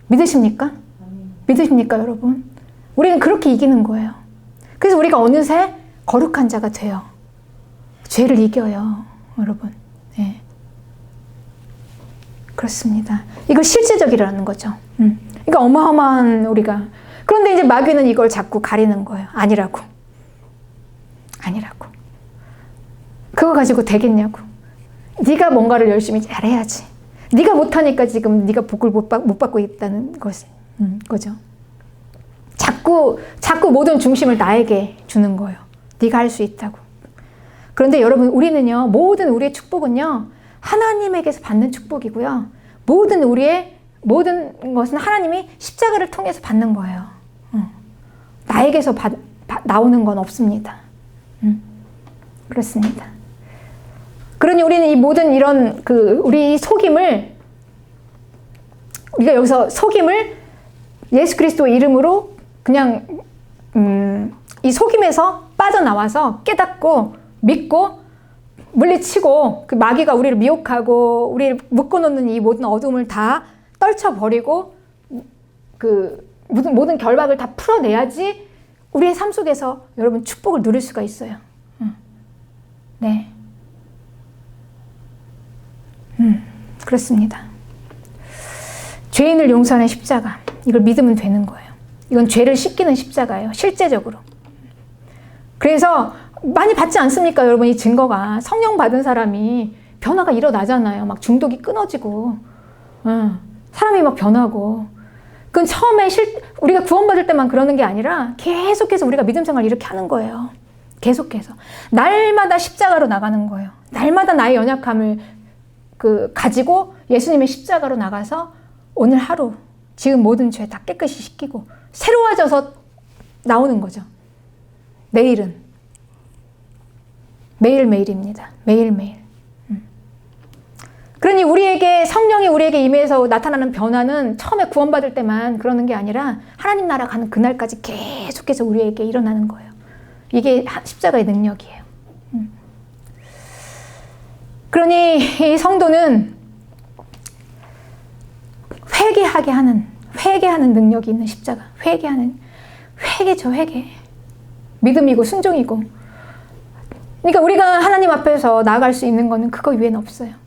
믿으십니까? 믿으십니까, 여러분? 우리는 그렇게 이기는 거예요. 그래서 우리가 어느새 거룩한 자가 돼요. 죄를 이겨요, 여러분. 네. 그렇습니다. 이거 실제적이라는 거죠. 그러니까 어마어마한 우리가. 그런데 이제 마귀는 이걸 자꾸 가리는 거예요. 아니라고. 그거 가지고 되겠냐고. 네가 뭔가를 열심히 잘해야지. 네가 못하니까 지금 네가 복을 못 받고 있다는 거죠. 자꾸 모든 중심을 나에게 주는 거예요. 네가 할 수 있다고. 그런데 여러분, 우리는요, 모든 우리의 축복은요, 하나님에게서 받는 축복이고요. 모든 것은 하나님이 십자가를 통해서 받는 거예요. 나에게서 나오는 건 없습니다. 그렇습니다. 그러니 우리는 이 모든 이런 우리 속임을, 우리가 여기서 속임을 예수 그리스도의 이름으로 그냥 이 속임에서 빠져나와서 깨닫고 믿고 물리치고, 그 마귀가 우리를 미혹하고 우리를 묶어놓는 이 모든 어둠을 다 떨쳐버리고 그 모든 결박을 다 풀어내야지 우리의 삶 속에서 여러분 축복을 누릴 수가 있어요. 네. 그렇습니다. 죄인을 용서하는 십자가, 이걸 믿으면 되는 거예요. 이건 죄를 씻기는 십자가예요, 실제적으로. 그래서 많이 받지 않습니까, 여러분? 이 증거가 성령 받은 사람이 변화가 일어나잖아요. 막 중독이 끊어지고, 사람이 막 변하고. 그건 처음에 우리가 구원받을 때만 그러는 게 아니라 계속해서 우리가 믿음 생활을 이렇게 하는 거예요. 계속해서 날마다 십자가로 나가는 거예요. 날마다 나의 연약함을 가지고 예수님의 십자가로 나가서 오늘 하루 지금 모든 죄 다 깨끗이 씻기고 새로워져서 나오는 거죠. 내일은 매일매일입니다. 매일매일. 그러니 성령이 우리에게 임해서 나타나는 변화는 처음에 구원받을 때만 그러는 게 아니라 하나님 나라 가는 그날까지 계속해서 우리에게 일어나는 거예요. 이게 십자가의 능력이에요. 그러니 이 성도는 회개하는 능력이 있는 십자가. 회개죠, 회개. 믿음이고 순종이고. 그러니까 우리가 하나님 앞에서 나아갈 수 있는 거는 그거 외에는 없어요.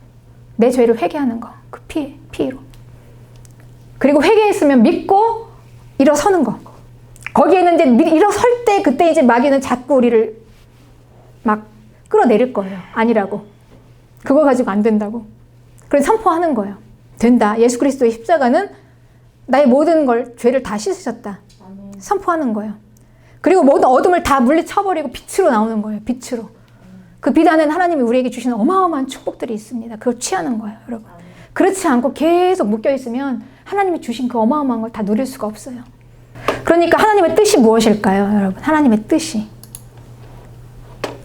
내 죄를 회개하는 거, 그 피로. 그리고 회개했으면 믿고 일어서는 거. 거기에는 이제 일어설 때 그때 이제 마귀는 자꾸 우리를 막 끌어내릴 거예요. 아니라고. 그거 가지고 안 된다고. 그래서 선포하는 거예요. 된다. 예수 그리스도의 십자가는 나의 모든 죄를 다 씻으셨다. 선포하는 거예요. 그리고 모든 어둠을 다 물리쳐버리고 빛으로 나오는 거예요. 빛으로. 그 빛 안에는 하나님이 우리에게 주시는 어마어마한 축복들이 있습니다. 그걸 취하는 거예요, 여러분. 그렇지 않고 계속 묶여있으면 하나님이 주신 그 어마어마한 걸 다 누릴 수가 없어요. 그러니까 하나님의 뜻이 무엇일까요, 여러분? 하나님의 뜻이.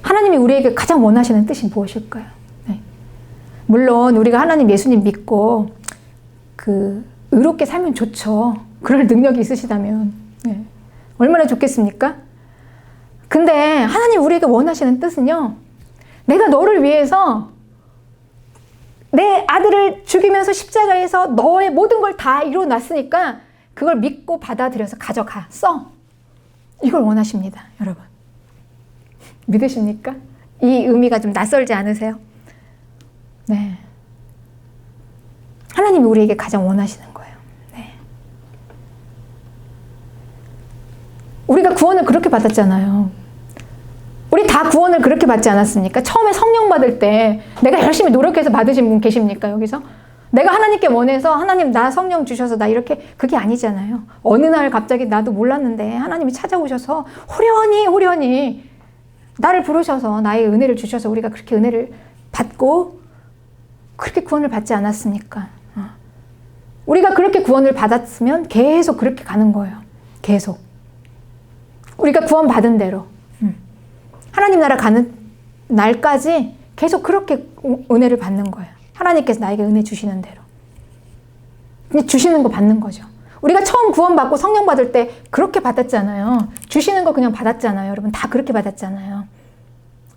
하나님이 우리에게 가장 원하시는 뜻이 무엇일까요? 네. 물론 우리가 하나님 예수님 믿고 의롭게 살면 좋죠. 그럴 능력이 있으시다면. 네. 얼마나 좋겠습니까? 근데 하나님 우리에게 원하시는 뜻은요. 내가 너를 위해서 내 아들을 죽이면서 십자가에서 너의 모든 걸 다 이루어놨으니까 그걸 믿고 받아들여서 가져가. 써. 이걸 원하십니다. 여러분. 믿으십니까? 이 의미가 좀 낯설지 않으세요? 네. 하나님이 우리에게 가장 원하시는 거예요. 네. 우리가 구원을 그렇게 받았잖아요. 우리 다 구원을 그렇게 받지 않았습니까? 처음에 성령 받을 때 내가 열심히 노력해서 받으신 분 계십니까? 여기서? 내가 하나님께 원해서 하나님 나 성령 주셔서 나 이렇게 그게 아니잖아요. 어느 날 갑자기 나도 몰랐는데 하나님이 찾아오셔서 호련히 나를 부르셔서 나의 은혜를 주셔서 우리가 그렇게 은혜를 받고 그렇게 구원을 받지 않았습니까? 우리가 그렇게 구원을 받았으면 계속 그렇게 가는 거예요. 계속. 우리가 구원 받은 대로. 하나님 나라 가는 날까지 계속 그렇게 은혜를 받는 거예요. 하나님께서 나에게 은혜 주시는 대로. 그냥 주시는 거 받는 거죠. 우리가 처음 구원 받고 성령 받을 때 그렇게 받았잖아요. 주시는 거 그냥 받았잖아요. 여러분 다 그렇게 받았잖아요.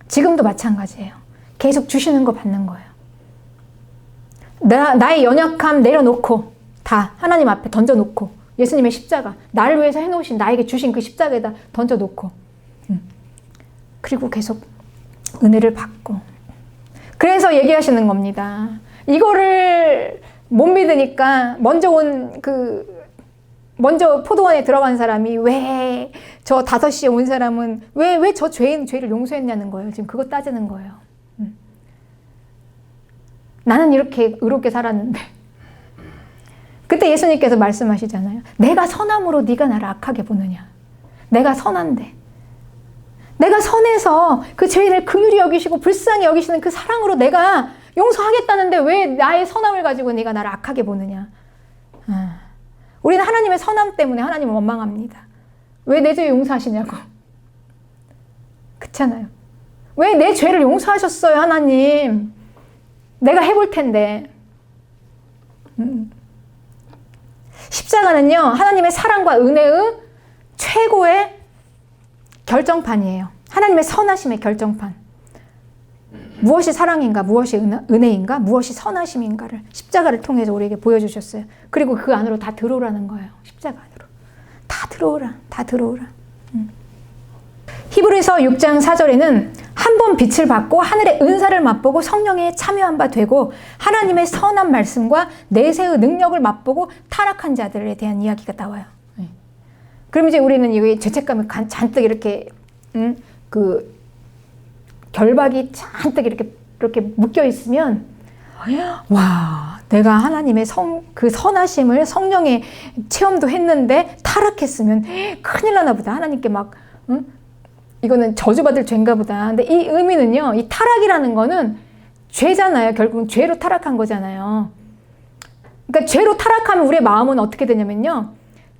지금도 마찬가지예요. 계속 주시는 거 받는 거예요. 나의 연약함 내려놓고 다 하나님 앞에 던져놓고 예수님의 십자가 나를 위해서 해놓으신 나에게 주신 그 십자가에다 던져놓고 그리고 계속 은혜를 받고 그래서 얘기하시는 겁니다. 이거를 못 믿으니까 먼저 포도원에 들어간 사람이 왜 저 5시에 온 사람은 왜 저 죄를 용서했냐는 거예요. 지금 그거 따지는 거예요. 나는 이렇게 의롭게 살았는데 그때 예수님께서 말씀하시잖아요. 내가 선함으로 네가 나를 악하게 보느냐. 내가 선한데 내가 선해서 그 죄인을 긍휼히 여기시고 불쌍히 여기시는 그 사랑으로 내가 용서하겠다는데 왜 나의 선함을 가지고 네가 나를 악하게 보느냐. 우리는 하나님의 선함 때문에 하나님을 원망합니다. 왜 내 죄 용서하시냐고. 그렇잖아요. 왜 내 죄를 용서하셨어요, 하나님. 내가 해볼 텐데. 십자가는요, 하나님의 사랑과 은혜의 최고의 결정판이에요. 하나님의 선하심의 결정판. 무엇이 사랑인가, 무엇이 은혜인가, 무엇이 선하심인가를 십자가를 통해서 우리에게 보여주셨어요. 그리고 그 안으로 다 들어오라는 거예요. 십자가 안으로. 다 들어오라. 다 들어오라. 히브리서 6장 4절에는 한 번 빛을 받고 하늘의 은사를 맛보고 성령에 참여한 바 되고 하나님의 선한 말씀과 내세의 능력을 맛보고 타락한 자들에 대한 이야기가 나와요. 그럼 이제 우리는 이 죄책감이 잔뜩 이렇게 결박이 잔뜩 이렇게 묶여 있으면 와, 내가 하나님의 그 선하심을 성령의 체험도 했는데 타락했으면 큰일 나나 보다. 하나님께 이거는 저주받을 죄인가 보다. 근데 이 의미는요, 이 타락이라는 거는 죄잖아요. 결국은 죄로 타락한 거잖아요. 그러니까 죄로 타락하면 우리의 마음은 어떻게 되냐면요.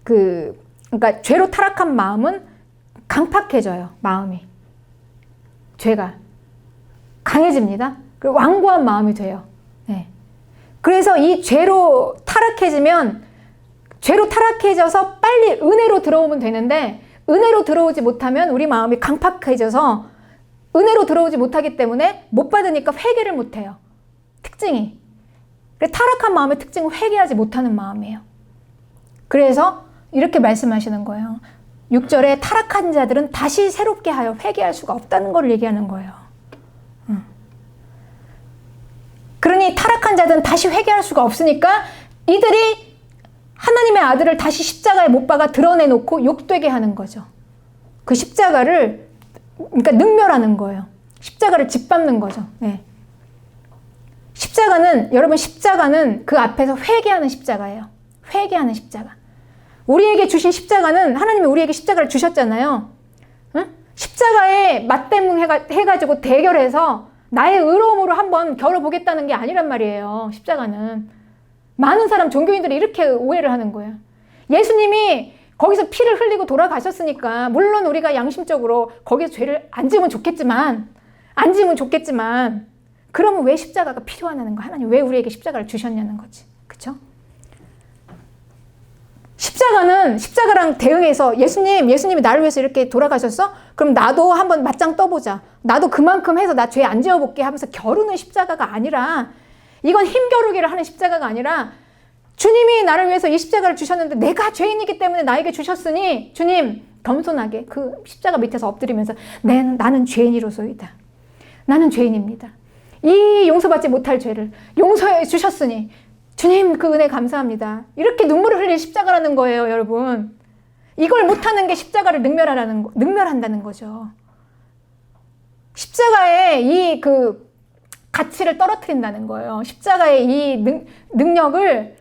그러니까 죄로 타락한 마음은 강팍해져요. 마음이. 죄가 강해집니다. 그리고 완고한 마음이 돼요. 네. 그래서 이 죄로 타락해져서 빨리 은혜로 들어오면 되는데 은혜로 들어오지 못하면 우리 마음이 강팍해져서 은혜로 들어오지 못하기 때문에 못 받으니까 회개를 못해요. 특징이. 타락한 마음의 특징은 회개하지 못하는 마음이에요. 그래서 이렇게 말씀하시는 거예요. 6절에 타락한 자들은 다시 새롭게 하여 회개할 수가 없다는 걸 얘기하는 거예요. 그러니 타락한 자들은 다시 회개할 수가 없으니까 이들이 하나님의 아들을 다시 십자가에 못 박아 드러내놓고 욕되게 하는 거죠. 그 십자가를 그러니까 능멸하는 거예요. 십자가를 짓밟는 거죠. 네. 여러분 십자가는 그 앞에서 회개하는 십자가예요. 회개하는 십자가. 우리에게 주신 십자가는 하나님이 우리에게 십자가를 주셨잖아요. 응? 십자가에 맞대응 해가지고 대결해서 나의 의로움으로 한번 겨뤄보겠다는 게 아니란 말이에요. 십자가는. 많은 종교인들이 이렇게 오해를 하는 거예요. 예수님이 거기서 피를 흘리고 돌아가셨으니까 물론 우리가 양심적으로 거기서 죄를 안 지으면 좋겠지만 그러면 왜 십자가가 필요하냐는 거. 하나님 왜 우리에게 십자가를 주셨냐는 거지. 그쵸? 십자가랑 대응해서 예수님이 나를 위해서 이렇게 돌아가셨어? 그럼 나도 한번 맞짱 떠보자. 나도 그만큼 해서 나 죄 안 지어볼게 하면서 겨루는 십자가가 아니라, 이건 힘겨루기를 하는 십자가가 아니라, 주님이 나를 위해서 이 십자가를 주셨는데 내가 죄인이기 때문에 나에게 주셨으니 주님 겸손하게 그 십자가 밑에서 엎드리면서 나는 죄인이로소이다. 나는 죄인입니다. 이 용서받지 못할 죄를 용서해 주셨으니 주님 그 은혜 감사합니다. 이렇게 눈물을 흘릴 십자가라는 거예요, 여러분. 이걸 못하는 게 십자가를 능멸한다는 거죠. 십자가의 이 그 가치를 떨어뜨린다는 거예요. 십자가의 이 능력을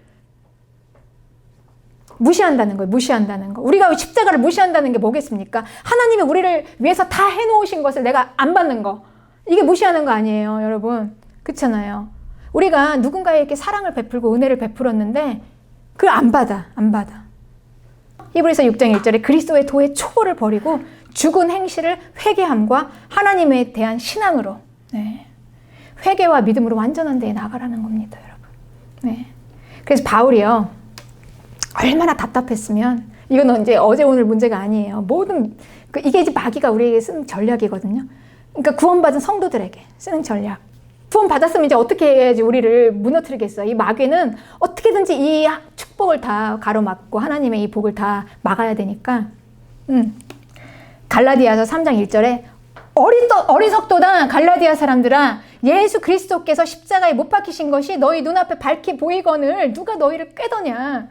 무시한다는 거예요. 우리가 십자가를 무시한다는 게 뭐겠습니까? 하나님이 우리를 위해서 다 해놓으신 것을 내가 안 받는 거. 이게 무시하는 거 아니에요, 여러분. 그렇잖아요. 우리가 누군가에게 사랑을 베풀고 은혜를 베풀었는데 그걸 안 받아. 히브리서 6장 1절에 그리스도의 도의 초보를 버리고 죽은 행실을 회개함과 하나님에 대한 신앙으로, 회개와 믿음으로 완전한 데에 나가라는 겁니다, 여러분. 그래서 바울이요, 얼마나 답답했으면, 이건 이제 어제 오늘 문제가 아니에요. 이게 이제 마귀가 우리에게 쓰는 전략이거든요. 그러니까 구원받은 성도들에게 쓰는 전략. 구원받았으면 이제 어떻게 해야지 우리를 무너뜨리겠어요. 이 마귀는 어떻게든지 이 축복을 다 가로막고 하나님의 이 복을 다 막아야 되니까. 갈라디아서 3장 1절에 어리석도다 갈라디아 사람들아, 예수 그리스도께서 십자가에 못 박히신 것이 너희 눈앞에 밝히 보이거늘 누가 너희를 꾀더냐.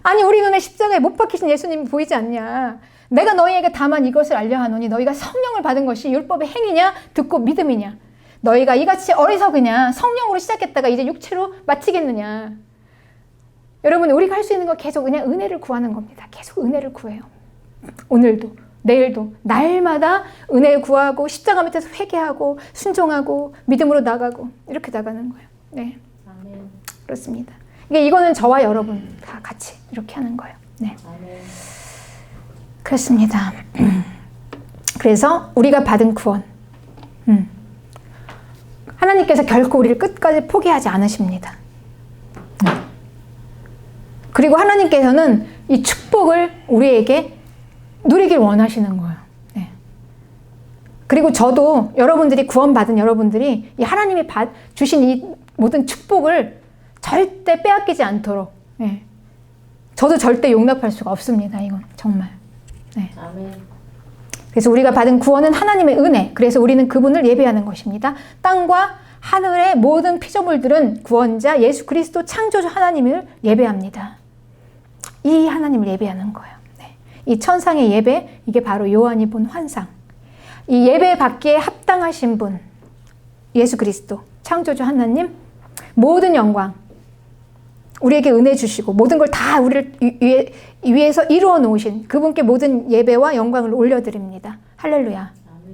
아니 우리 눈에 십자가에 못 박히신 예수님이 보이지 않냐. 내가 너희에게 다만 이것을 알려하노니 너희가 성령을 받은 것이 율법의 행위냐 듣고 믿음이냐. 너희가 이같이 어리석으냐. 성령으로 시작했다가 이제 육체로 마치겠느냐. 여러분, 우리가 할 수 있는 건 계속 그냥 은혜를 구하는 겁니다. 계속 은혜를 구해요. 오늘도 내일도 날마다 은혜를 구하고 십자가 밑에서 회개하고 순종하고 믿음으로 나가고 이렇게 나가는 거예요. 네, 아멘. 그렇습니다. 이거는 저와 여러분 다 같이 이렇게 하는 거예요. 네, 아멘. 그렇습니다. 그래서 우리가 받은 구원, 하나님께서 결코 우리를 끝까지 포기하지 않으십니다. 그리고 하나님께서는 이 축복을 우리에게 누리길 원하시는 거예요. 네. 그리고 저도 여러분들이 구원받은 여러분들이 이 하나님이 주신 이 모든 축복을 절대 빼앗기지 않도록, 저도 절대 용납할 수가 없습니다. 이건 정말. 네. 아멘. 그래서 우리가 받은 구원은 하나님의 은혜. 그래서 우리는 그분을 예배하는 것입니다. 땅과 하늘의 모든 피조물들은 구원자 예수 그리스도 창조주 하나님을 예배합니다. 이 하나님을 예배하는 거예요. 네. 이 천상의 예배, 이게 바로 요한이 본 환상. 이 예배 받기에 합당하신 분, 예수 그리스도 창조주 하나님, 모든 영광, 우리에게 은혜 주시고 모든 걸 다 우리를 위해서 이루어 놓으신 그분께 모든 예배와 영광을 올려드립니다. 할렐루야.